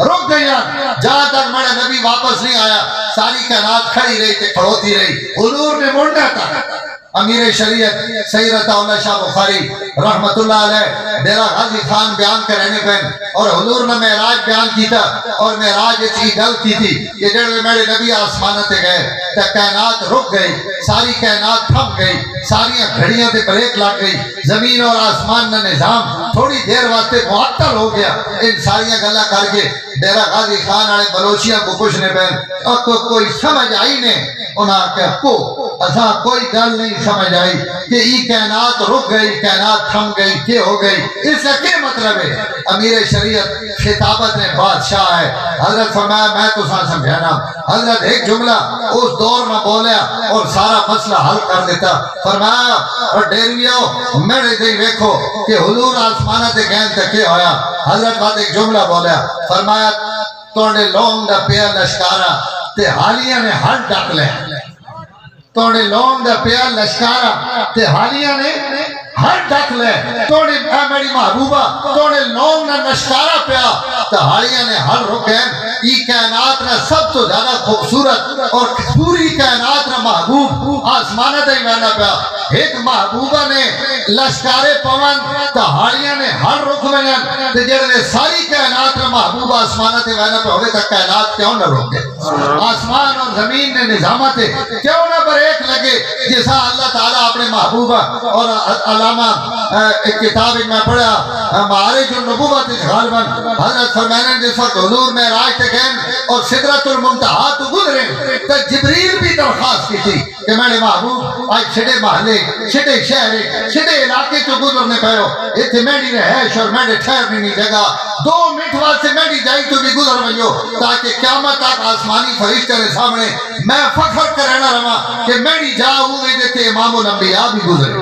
رک گیا جہاں تک میرے نبی واپس نہیں آیا ساری کائنات کھڑی رہی تے کھڑوتی رہی حضور نے مڑنا تھا امیر شریعت سید عطا اللہ شاہ بخاری رحمت اللہ علیہ ڈیرہ غازی خان بیان کرنے پہن اور حضور نے معراج بیان کیتا اور معراج اچھی گل کی تھی کہ جڑے میرے نبی آسمانتے گئے تو کائنات رک گئی ساری کائنات تھم گئی ساری گھڑیاں تے بریک لگ گئی زمین اور آسمان کا نظام تھوڑی دیر واسطے معطل ہو گیا ان ساری گلا کر کے ڈیرہ غازی خان والے بلوچیاں کو پوچھنے پہن اور کوئی سمجھ آئی نہیں انہاں کہ کو اساں کوئی گل نہیں سمجھ آئی کہ یہ کائنات رک گئی کائنات تھم گئی کیا ہو گئی اس کا کیا مطلب ہے امیر شریعت خطابت میں بادشاہ ہے حضرت فرمایا میں تو سمجھانا حضرت ایک جملہ اس دور میں بولیا اور سارا مسئلہ حل کر دیتا فرمایا اور ڈیرویو میرے دے دیکھو کہ حضور آسمانہ تے گین تکے ہویا حضرت بات ایک جملہ بولیا فرمایا توڑے لونگ دا پیا لشکارا تے حالیہ نے ہر ڈک لے توڑے لونگ دا پیا لشکارا تے حالیہ نے ہر ڈک لے توڑے میری محبوبہ توڑے لونگ نا لشکارا پیا تے حالیہ نے ہر رکھیں یہ کائنات نا سب تو زیادہ خوبصورت اور پوری کائنات نا محبوب آسمانہ دے میں پیا ایک محبوبہ نے لشکارے پون تہاڑیاں نے ہر رکھ میں تے جڑے ساری کائنات نا محبوب آسمانہ تے میں پیا ہوئے تک کائنات کیوں نہ روکے آسمان اور زمین نے نظامت کیوں نہ بریک لگے جیسا اللہ تعالیٰ اپنے محبوبہ اور علامہ ایک کتاب میں پڑھا معارج النبوت غالباً حضرت فرمانے جس وقت حضور میں راج تکین اور سدرۃ المنتہا تو گزرے تو جبریل بھی درخواست کی تھی کہ میرے محبوب آج چھڑے محلے چھڑے شہرے چھڑے علاقے تو گزرنے پہو اتھے میری رہائش اور میرے ٹھہرنے نہیں جگہ 2 منٹ واسطے میری جائی تو بھی گزر ویو تاکہ قیامت تک آسمانی فرشتے کے سامنے میں فخر کرنا رہا کہ میری جا ہوئے دیتے امام الانبیاء بھی گزرے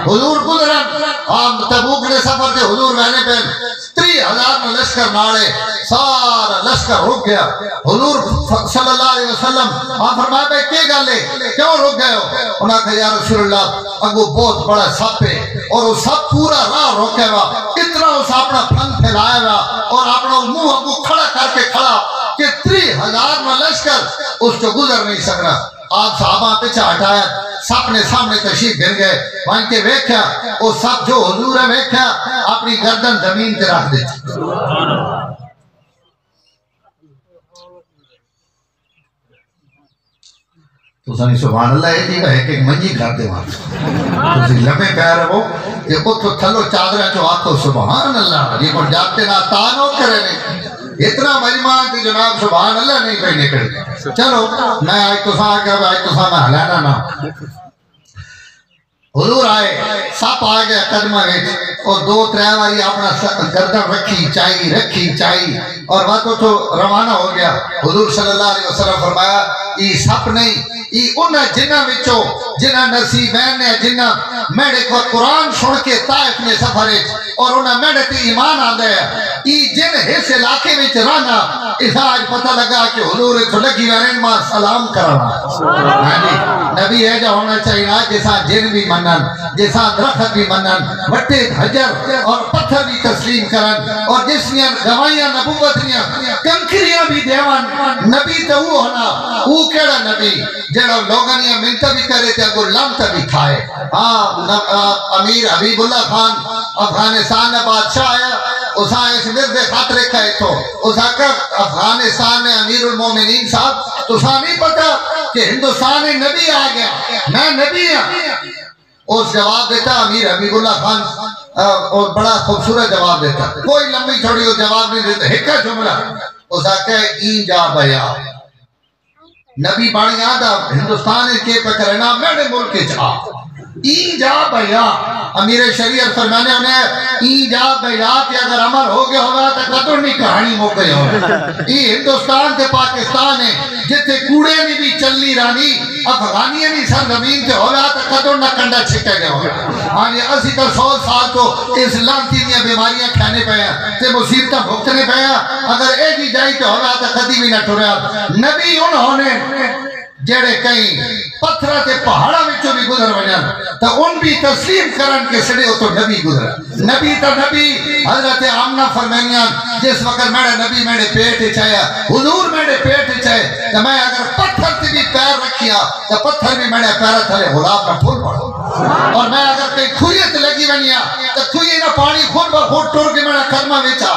حضور گزرن تبوک نے سفر تھے حضور رہنے پہ 30,000 میں لشکر ناڑے سارا لشکر رک گیا حضور صلی اللہ علیہ وسلم آپ فرمایا بھائی کیا گل ہے کیوں رک گئے ہو انہوں نے کہا یا رسول اللہ اگو بہت بڑا سپ ہے اور وہ سپ پورا راہ روکے ہوا اتنا اس اپنا پھن پھیلایا ہوا اور اپنا منہ اگو کھڑا کر کے کھڑا کہ 30,000 میں لشکر اس کو گزر نہیں سکنا آپ صحابہ پیچھے ہٹایا سب نے سامنے تشریف گر گئے وہاں کے ویکھیا وہ سب جو حضور ہے ویکھیا اپنی گردن زمین تے رکھ دیتی تو سانی سبحان اللہ ہے کہ ایک منجی کھاتے وہاں تو لمحے پیر رہو کہ وہ تو تھلو چادرہ جو آتو سبحان اللہ یہ پر جاتے نہ تانو کرے نہیں اتنا مجمع کہ جناب سبحان اللہ نہیں پہ نکل چلو میں آج تو ساں کہا آج تو ساں میں حلانا نا حضور آئے سپ آ گیا قدمہ ویچ اور 2-3 واری اپنا گردن رکھی چاہی اور وقت تو روانہ ہو گیا حضور صلی اللہ علیہ وسلم فرمایا یہ سپ نہیں یہ انہاں جنہ وچوں جنہ نصیبین نے جنہ میرے کو قرآن سن کے طائف میں سفر ہے اور انہاں میرے تے ایمان آندے ہیں یہ جن حص علاقے میں رہنا اس آج پتہ لگا کہ حضور تو لگی رہنے ماں سلام کرنا نبی ہے جو ہونا چاہیے جیسا جن بھی منن جیسا درخت بھی منن وٹے حجر اور پتھر بھی تسلیم کرن اور جس نے گوائیاں نبوت نے کنکریاں بھی دیوان نبی تو وہ ہونا وہ کیڑا نبی جڑا لوگاں نے منت بھی کرے تے اگر لمت بھی کھائے امیر حبیب اللہ خان افغانستان میں بادشاہ آیا اسا اس مرد خط رکھا ہے تو اسا کہ افغانستان میں امیر المومنین صاحب تو سا نہیں پتا کہ ہندوستان میں نبی آ گیا میں نبی ہوں اس جواب دیتا امیر حبیب اللہ خان اور بڑا خوبصورت جواب دیتا، کوئی لمبی چھوڑی وہ جواب نہیں دیتا، ایک جملہ اس آکے ای جا بیا نبی بانی آدھا ہندوستان کے پکرنا میرے ملک چاہ ای جا بیا امیر شریعت فرمانے انہیں ای جا بیا کہ اگر عمر ہو گیا ہوگا تو قدر نہیں کہانی ہو گئی ہوگا ای ہندوستان تے پاکستان ہے جتے کوڑے نہیں بھی چلنی رانی افغانی نہیں سر زمین تے ہوگا تو قدر نہ کنڈا چھکے گئے ہوگا آنی 80-100 سال تو اس لانتی دیا بیماریاں کھانے پہ ہیں تے مصیبتیں بھگتنے پہ ہیں اگر ایک ہی جائی تو ہوگا تو قدی بھی نہ ٹھوریا نبی انہوں نے جڑے کئی پتھرہ تے پہاڑا وچوں بھی گزر ونجن تا ان بھی تسلیم کرن کے سڑے ہو تو نبی گزر نبی تا نبی حضرت آمنہ فرمینیاں جس وقت میرے نبی میرے پیٹ چاہیا حضور میرے پیٹ چاہے تو میں اگر پتھر تے بھی پیر رکھیا تو پتھر بھی میرے پیرہ تھلے غلاب نہ پھول پڑھو اور میں اگر کئی کھوئیت لگی ونیا تو کھوئی نہ پانی خود بخود ٹور کے میرا کرمہ ویچا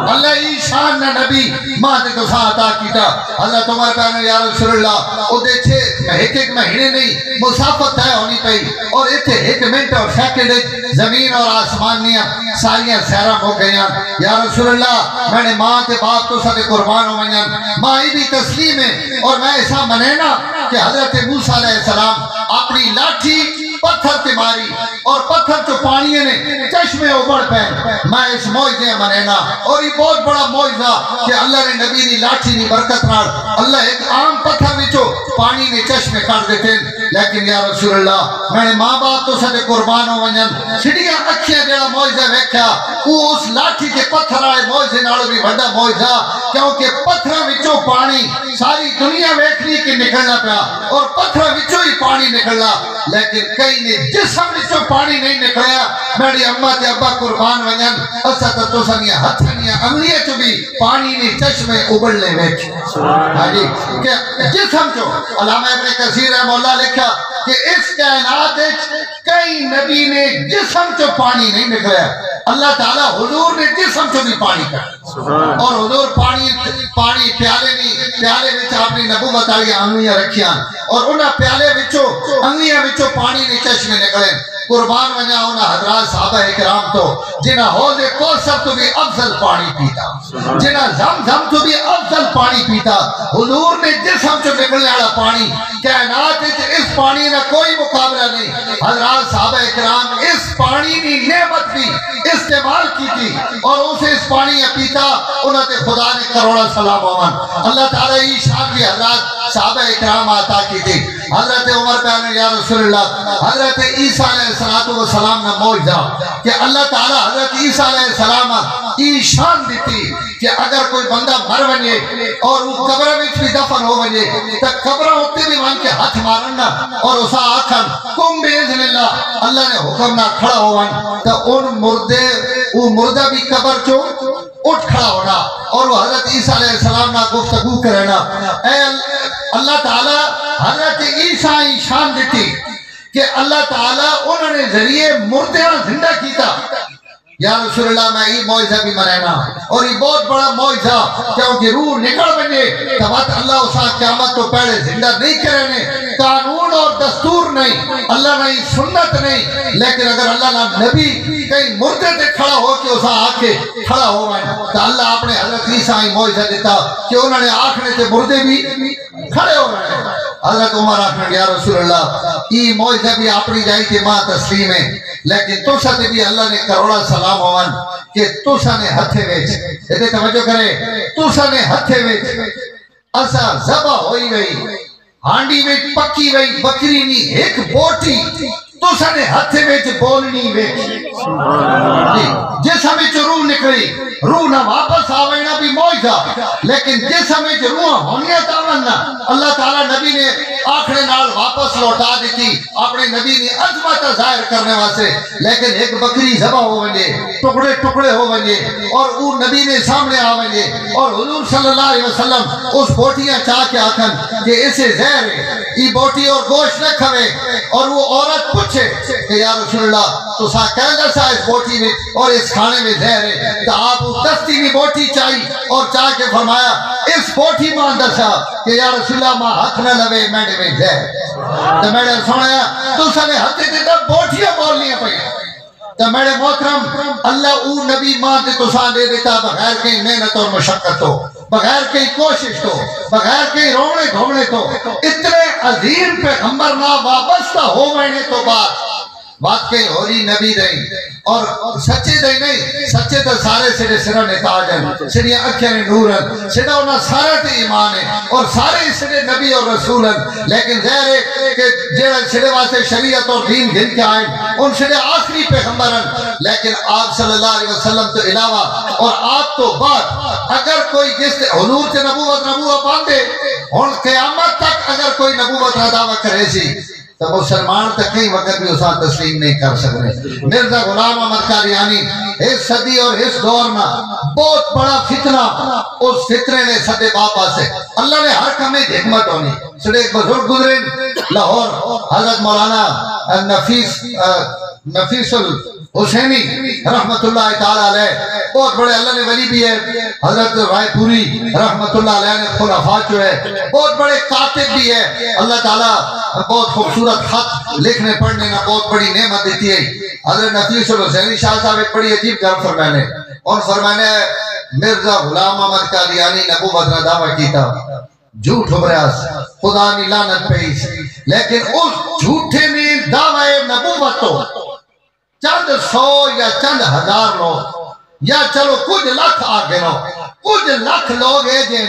اللہ ہی شان نہ نبی ماں دے تو ساتھ عطا کیتا حضرت عمر کہنے یا رسول اللہ او دے چھے ایک مہینے نہیں مسافت ہے ہونی پئی اور ایتھے 1 منٹ اور سیکنڈ زمین اور آسمانیاں سالیاں سیرہ ہو گئیاں یا رسول اللہ میں نے ماں تے باپ تو ساتھ قربان ہو گئیاں ماں ہی بھی تسلیم ہے اور میں ایسا منینا کہ حضرت موسیٰ علیہ السلام اپنی لاٹھی پتھر تے ماری اور پتھر تو پانی نے چشمے اوپر پہن میں اس موجزے منینا اور یہ بہت بڑا موجزہ کہ اللہ نے نبی نے لاٹھی نے برکت نال اللہ ایک عام پتھر وچوں پانی نے چشمے کر دیتے لیکن یا رسول اللہ میں نے ماں باپ تو سارے قربان ہو ونجن سڑیاں اکھیاں جڑا موجزہ ویکھیا وہ اس لاٹھی کے پتھر آئے موجزے نالوں بھی بڑا موجزہ کیونکہ پتھر وچوں پانی ساری دنیا ویکھنی کے نکلنا پیا اور پتھر وچوں ہی پانی نکلنا لیکن کئی نے جسم وچوں پانی نہیں نکلیا میری اماں تے ابا قربان ونجن اسا تو سنیا ہتھنیاں انگلیاں چوں بھی پانی نے چشمے ابلنے ویکھ ہاں جی کہ جسم چوں علامہ ابن کثیر رحمہ اللہ لکھا کہ اس کائنات کئی نبی نے جسم چوں پانی نہیں نکلیا اللہ تعالیٰ حضور نے جسم چوں بھی پانی کر اور حضور پانی پیالے نہیں پیالے وچ اپنی نبوت والی انگلیاں رکھیاں اور انہاں پیالے وچوں انگلیاں وچوں پانی نے چشمے نکلے قربان ونجا انہاں حضرات صحابہ اکرام تو جنہاں حوض کوثر تو بھی افضل پانی پیتا جنہاں زمزم تو بھی افضل پانی پیتا حضور نے جسم چوں نکلنے والا پانی کائنات اس پانی نہ کوئی مقابلہ نہیں حضرات صحابہ اکرام اس پانی کی نعمت بھی استعمال کی تھی اور اسے اس پانی پیتا انہوں نے خدا نے کروڑا سلام آمان اللہ تعالیٰ ہی شان بھی حضرات صحابہ اکرام عطا کی تھی حضرت عمر کہنے یا رسول اللہ حضرت عیسیٰ علیہ السلام نے موجزہ کہ اللہ تعالیٰ حضرت عیسیٰ علیہ السلام کی شان دیتی کہ اگر کوئی بندہ مر ونجے اور وہ قبر وچ بھی دفن ہو ونجے تو قبر ہوتے بھی مان کے ہاتھ مارنا اور اسا آکھن کم بیزن اللہ اللہ نے حکم نہ کھڑا ہوان تو ان مردے وہ مردہ بھی قبر چو اٹھ کھڑا ہونا اور وہ حضرت عیسیٰ علیہ السلام نہ گفتگو کرنا اے اللہ تعالیٰ حضرت عیسیٰ ہی شان دیتی کہ اللہ تعالیٰ انہوں نے ذریعے مردیاں زندہ کیتا یا رسول اللہ میں یہ موجزہ بھی منینا اور یہ بہت بڑا موجزہ کیونکہ روح نکل بنے تبات اللہ اسا قیامت تو پہلے زندہ نہیں کرنے قانون اور دستور نہیں اللہ نہیں سنت نہیں لیکن اگر اللہ نہ نبی کئی مردے تے کھڑا ہو کے اسا آکے کھڑا ہو گئے تو اللہ اپنے حضرت عیسیٰ ہی موجزہ دیتا کہ انہوں نے آکھنے تے مردے بھی کھڑے ہو گئے حضرت عمر آکھنے یا رسول اللہ یہ موجزہ بھی اپنی جائی تھی ماں تسلیم ہے لیکن تو ساتھ بھی اللہ نے کروڑا سلام ہوان کہ تو سا نے ہتھے ویچ ایتے توجہ کرے تو سا نے ہتھے ویچ اسا زبا ہوئی وئی ہانڈی میں پکی وئی بکری نہیں ایک بوٹی تو سا نے ہتھے ویچ بولنی ویچ جس ہمیں جو روح نکلی روح نہ واپس آوینا بھی موجزہ لیکن جس ہمیں جو روح ہونیت آونا اللہ تعالیٰ نبی نے آخری نال واپس لوٹا دیتی اپنے نبی نے عظمت ظاہر کرنے واسے لیکن ایک بکری ذبح ہو ونجے ٹکڑے ٹکڑے ہو ونجے اور وہ نبی نے سامنے آ ونجے اور حضور صلی اللہ علیہ وسلم اس بوٹیاں چاہ کے آکھن کہ اسے زہر ہے یہ بوٹی اور گوشت نہ کھوے اور وہ عورت پوچھے کہ یا رسول اللہ تو سا کہنگا سا اس بوٹی میں اور اس کھانے میں زہر ہے تو آپ دستی نہیں بوٹی چاہی اور چاہ کے فرمایا اس بوٹی مان دسا کہ یا رسول اللہ ماں ہاتھ نہ لوے میڈے میں زہر تو میڈے سنایا تو سنے ہاتھے دیتا بوٹیاں بولنیاں پہی تو میرے محترم اللہ او نبی ماں دے تو ساں دے دیتا بغیر کہیں محنت اور مشقت ہو بغیر کہیں کوشش تو بغیر کہیں رونے دھونے تو اتنے عظیم پیغمبر نہ وابستہ ہو مہینے تو واقعی ہوری نبی رہی اور سچے دے نہیں سچے تو سارے سڑے سرہ نے تاج ہیں سڑی اکھیں نور ہیں سڑا انہا سارے تے ایمان ہیں اور سارے سڑے نبی اور رسول ہیں لیکن ظاہر ہے کہ جڑا سڑے واسطے شریعت اور دین گھن کے آئیں ان سڑے آخری پیغمبر ہیں لیکن آپ صلی اللہ علیہ وسلم تو علاوہ اور آپ تو بعد اگر کوئی جس حضور سے نبوت باندھے ان قیامت تک اگر کوئی نبوت نہ دعویٰ کرے سی تو مسلمان تک کئی وقت بھی اسا تسلیم نہیں کر سکتے مرزا غلام احمد قادیانی اس صدی اور اس دور میں بہت بڑا فتنہ اس فتنے نے صدے باپا سے اللہ نے ہر کمی حکمت ہونی سڑے ایک بزرگ گزرے لاہور حضرت مولانا نفیس الحسینی رحمت اللہ تعالیٰ علیہ بہت بڑے اللہ نے ولی بھی ہے حضرت رائے پوری رحمت اللہ علیہ نے خلافہ جو ہے بہت بڑے کاتب بھی ہے اللہ تعالیٰ بہت خوبصورت خط لکھنے پڑھنے کا بہت بڑی نعمت دیتی ہے حضرت نفیس الحسینی شاہ صاحب ایک بڑی عجیب گل فرمانے اور فرمانے مرزا غلام احمد قادیانی نبوت نہ دعویٰ کیتا جھوٹ ہو ریاس خدا نے لعنت پہی لیکن اس جھوٹے نے دعوی نبوت تو چند سو یا چند ہزار لوگ یا چلو کچھ لکھ آگے لو کچھ لکھ لوگ ہیں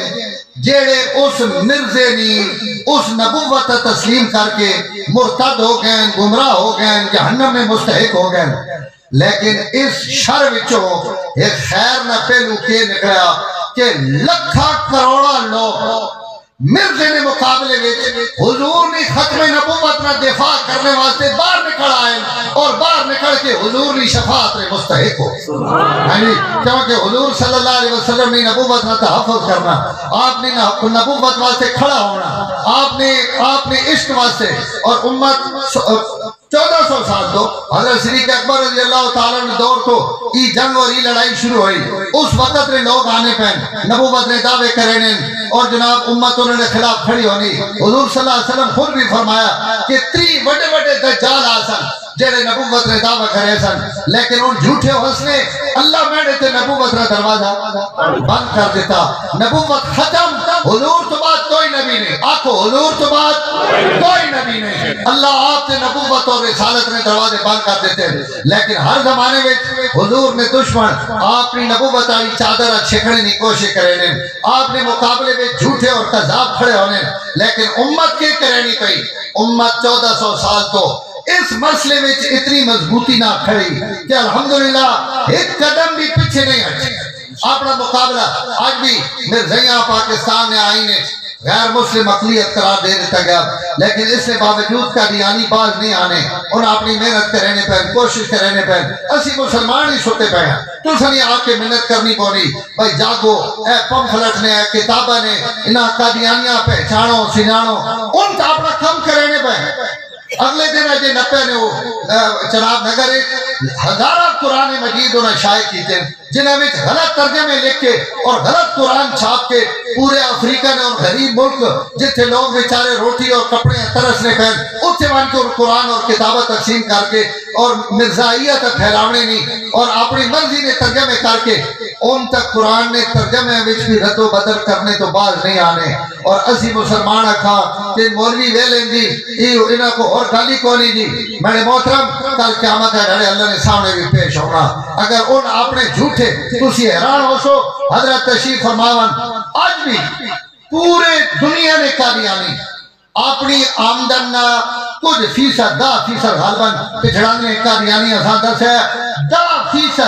جیڑے اس مرزے نی اس نبوت تسلیم کر کے مرتد ہو گئے گمراہ ہو گئے جہنم میں مستحق ہو گئے لیکن اس شر وچوں ایک خیر نہ پہلو کے نکلا کہ لکھا کروڑا لوگ مرزے نے مقابلے میں حضور نے ختم نبوت نہ دفاع کرنے واسطے باہر نکل آئے اور باہر نکل کے حضور نے شفاعت میں مستحق ہو یعنی کیونکہ حضور صلی اللہ علیہ وسلم نے نبوت نہ تحفظ کرنا آپ نے نبوت واسطے کھڑا ہونا آپ نے عشق واسطے اور امت 1400 سال تو حضرت صدیق اکبر رضی اللہ تعالیٰ نے دور تو ای جنگ اور ای لڑائی شروع ہوئی اس وقت نے لوگ آنے پہن نبوت نے دعوے کرنے اور جناب امت انہوں نے خلاف کھڑی ہونی حضور صلی اللہ علیہ وسلم خود بھی فرمایا کہ 3 بڑے دجال آسن جڑے نبوت نے دعویٰ کرے سن لیکن ان جھوٹے حسنے اللہ میں نے تے نبوت نے دروازہ بند کر دیتا نبوت ختم حضور تو بعد کوئی نبی نہیں آکھو حضور تو بعد کوئی نبی نہیں اللہ آپ تے نبوت اور رسالت نے دروازے بند کر دیتے لیکن ہر زمانے میں حضور نے دشمن آپ نے نبوت آئی چادر چھکڑنے کی کوشش کرے آپ نے مقابلے میں جھوٹے اور کذاب کھڑے ہونے لیکن امت کے کرنی پئی امت 1400 سال تو اس مسئلے میں اتنی مضبوطی نہ کھڑی کہ الحمدللہ ایک قدم بھی پیچھے نہیں ہٹی اپنا مقابلہ آج بھی مرزیاں پاکستان میں آئین غیر مسلم اقلیت قرار دے دیتا گیا لیکن اس سے باوجود قادیانی باز نہیں آنے انہیں اپنی محنت کرنے پر کوشش کرنے پر اسی مسلمان ہی سوتے پہ ہیں تو سنی آ کے محنت کرنی پونی بھائی جاگو اے پمفلٹ نے اے کتابہ نے انہاں قادیانیاں پہچانو سنانو ان کا اپنا کم کرنے پہ اگلے دن اجے نپے نے وہ چناب نگر ہزارہ قرآن مجید انہیں شائع کیتے جنہیں میں غلط ترجمے لکھ کے اور غلط قرآن چھاپ کے پورے افریقہ نے اور غریب ملک جتنے لوگ بیچارے روٹی اور کپڑے ترسنے پہن اتنے وہاں کو قرآن اور کتابہ تقسیم کر کے اور مرزائیت پھیلاونے نہیں اور اپنی مرضی نے ترجمے کر کے ان تک قرآن نے ترجمے وچ بھی رد و بدل کرنے تو باز نہیں آنے اور اسی مسلمان کھا کہ مولوی ویلیں دی انہاں کو اور گالی کونی دی میرے محترم کل قیامت ہے ڈھڑے اللہ نے سامنے بھی پیش ہونا اگر ان اپنے جھوٹے تسی حیران ہو سو حضرت تشریف فرماون آج بھی پورے دنیا نے قادیانی اپنی آمدن نہ کچھ فیصد 10% غالباً پچھڑانے قادیانی اساں سے 10%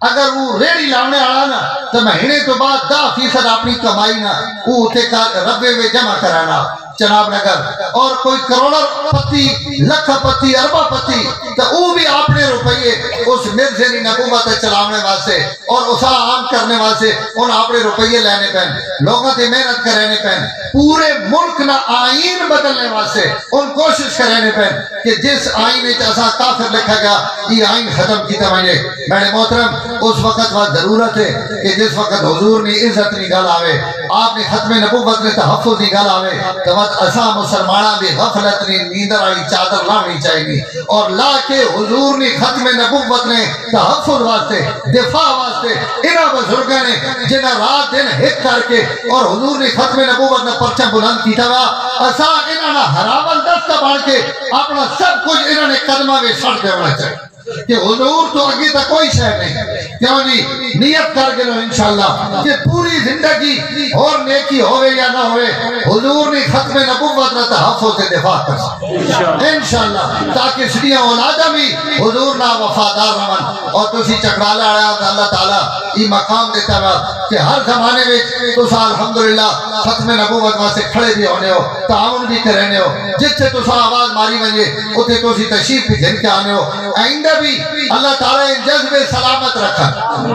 اگر وہ ریڑی لاؤنے آڑا نا تو مہینے تو بعد 10% اپنی کمائی نا وہ تے ربے میں جمع کرانا جناب نگر اور کوئی کروڑا پتی لکھ پتی اربا پتی تو وہ بھی اپنے روپیے اس مرزے کی نبوت چلانے واسطے اور اسا عام کرنے واسطے ان اپنے روپیے لینے پہن لوگوں کی محنت کرنے پہن پورے ملک نہ آئین بدلنے واسطے ان کوشش کرنے پہن کہ جس آئین ایسا کافر لکھا گیا یہ آئین ختم کیتا مجھے میرے محترم اس وقت وقت ضرورت ہے کہ جس وقت حضور نے عزت نہیں گل آوے آپ نے ختم نبوت نے تحفظ نہیں گل آوے تو وقت اسا مسلمانہ بھی غفلت نہیں نیندر آئی چادر لانی چاہیے اور لا کے حضور نے ختم نبوت نے تحفظ واسطے دفاع واسطے انہاں بزرگاں نے جنہاں رات دن ہک کر کے اور حضور نے ختم نبوت نے پرچم بلند کیتا وا اسا انہاں نے ہراول دستہ بن کے اپنا سب کچھ انہاں نے قدمہ میں سڑ کے ہونا چاہیے کہ حضور تو آگے تک کوئی شہر نہیں کیوں نہیں نیت کر کے لو انشاءاللہ کہ پوری زندگی اور نیکی ہوئے یا نہ ہوئے حضور نے ختم نبوت نہ تحفظ سے دفاع کر سکتے انشاءاللہ تاکہ سڑیاں اولادہ بھی حضور نہ وفادار رمن اور تسی چکرالا آیا اللہ تعالیٰ یہ مقام دیتا ہے کہ ہر زمانے میں تسا الحمدللہ ختم نبوت واسطے کھڑے بھی ہونے ہو تعاون بھی کرنے ہو جتنے تسا آواز ماری بنجے اتنے تسی تشریف بھی دھن کے آنے ہو آئندہ بھی اللہ تعالیٰ ان جذبے سلامت رکھا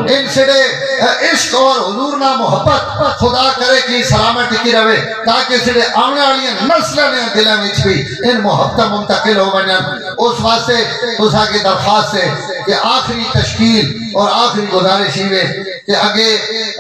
ان سڑے عشق اور حضور نہ محبت خدا کرے کہ سلامت ٹکی رہے تاکہ سڑے آنے والی نسلیں نے دلیں وچ بھی ان محبت منتقل ہو بنن اس واسطے تسا کی درخواست ہے کہ آخری تشکیل اور آخری گزارش ہوئے کہ آگے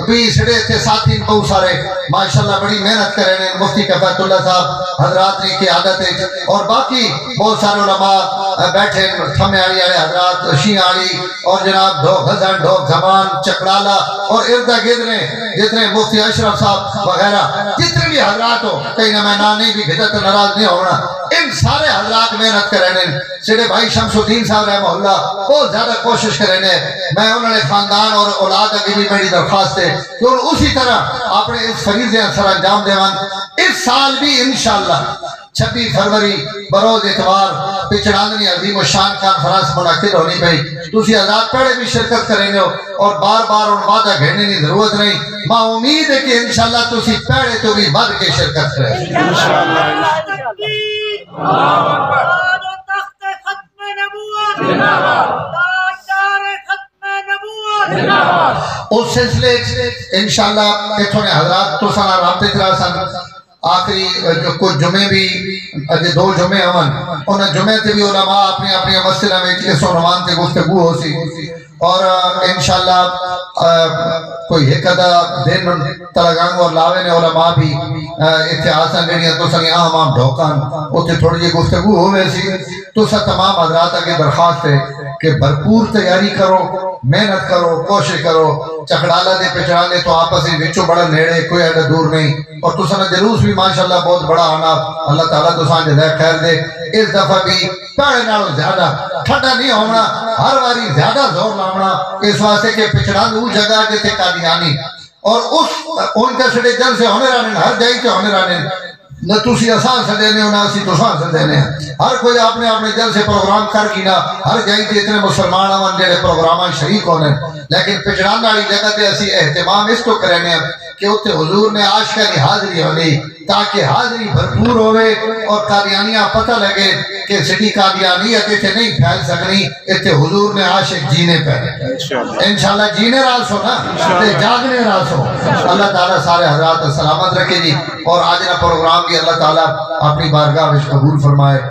بھی سڑے تھے ساتھی بہت سارے ماشاءاللہ بڑی محنت کر رہے ہیں مفتی کفایت اللہ صاحب حضرات نے کی عادت ہے اور باقی بہت سارے علماء بیٹھے تھمے آلی آلے حضرات شیعہ علی اور جناب ڈھوک حسن ڈھوک زمان چکرالا اور اردہ گرد نے جتنے مفتی اشرف صاحب وغیرہ جتنے بھی حضرات ہو کہیں نہ میں نانے بھی بھیجت ناراض نہیں ہونا ان سارے حضرات محنت کر رہے ہیں سیڑے بھائی شمس الدین صاحب رحمہ اللہ بہت زیادہ کوشش کر رہے ہیں میں انہوں نے خاندان اور اولاد کی بھی میری درخواست ہے کہ ان اسی طرح اپنے اس فریضے سر انجام دیوان اس سال بھی انشاءاللہ 26 فروری بروز اتوار پچڑاندنی عظیم الشان کانفرنس منعقد ہونی پئی تسی آزاد پڑھے بھی شرکت کریں ہو اور بار بار ان وعدہ گھڑنے کی ضرورت نہیں ماں امید ہے کہ انشاءاللہ تسی پڑھے تو بھی بڑھ کے شرکت کریں اس سلسلے انشاءاللہ اتھوں نے حضرات تو سنا رابطے کرا سن آخری جو کچھ جمعے بھی دو جمعے ہون انہیں جمعے تے بھی علماء اپنی اپنی مسئلہ میں اس عنوان سے گفتگو ہو سی اور انشاءاللہ کوئی حقدہ دن تلگانگ اور لاوے نے علماء بھی اتحاسن جنہیں تو سنی آم ڈھوکان اتنے تھوڑی یہ گفتگو ہوئے سی تو سا تمام حضرات کی درخواست ہے کہ بھرپور تیاری کرو محنت کرو کوشش کرو چکڑالا دے پچڑانے تو آپس ہی وچو بڑا نیڑے کوئی ایڈا دور نہیں اور تو سنا جلوس بھی ماشاءاللہ بہت بڑا آنا اللہ تعالیٰ تو سان جزائے خیر دے اس دفعہ بھی پہلے نالوں زیادہ ٹھڈا نہیں ہونا ہر واری زیادہ زور لاؤنا اس واسطے کہ پچڑان وہ جگہ جیتے قادیانی اور ان کا سڑے جل سے ہونے رانے ہر جائی کے ہونے رانے نہ تسی آسان سے دینے ہو نہ اسی توسان سے دینے ہیں ہر کوئی اپنے جل سے پروگرام کر کی نہ ہر جائی کے اتنے مسلمان آمان جڑے پروگرامان شریک ہونے لیکن پچڑان والی جگہ تے اسی اہتمام اس کو کرنے ہیں کہ اتنے حضور نے عاشقہ کی حاضری ہونی تاکہ حاضری بھرپور ہوئے اور قادیانیاں پتہ لگے کہ سٹی قادیانیت اتنے نہیں پھیل سکنی اتنے حضور نے عاشق جینے پہلے انشاءاللہ جینے راز ہو نا جاگنے راز ہو اللہ تعالیٰ سارے حضرات سلامت رکھے جی اور آج نا پروگرام بھی اللہ تعالیٰ اپنی بارگاہ میں قبول فرمائے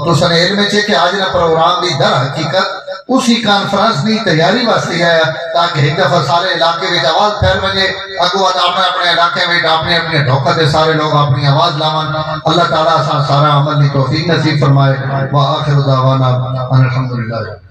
تو سنے علم چھے کہ آج نا پروگرام بھی در حقیقت اسی کانفرنس نہیں تیاری واسطے آیا تاکہ ایک دفعہ سارے علاقے میں آواز پھیل بجے اگو اپنے علاقے میں اپنے ڈھوکتے سارے لوگ اپنی آواز لامان اللہ تعالیٰ سارا عمل نہیں توفیق نصیب فرمائے وآخر دعوانا الحمدللہ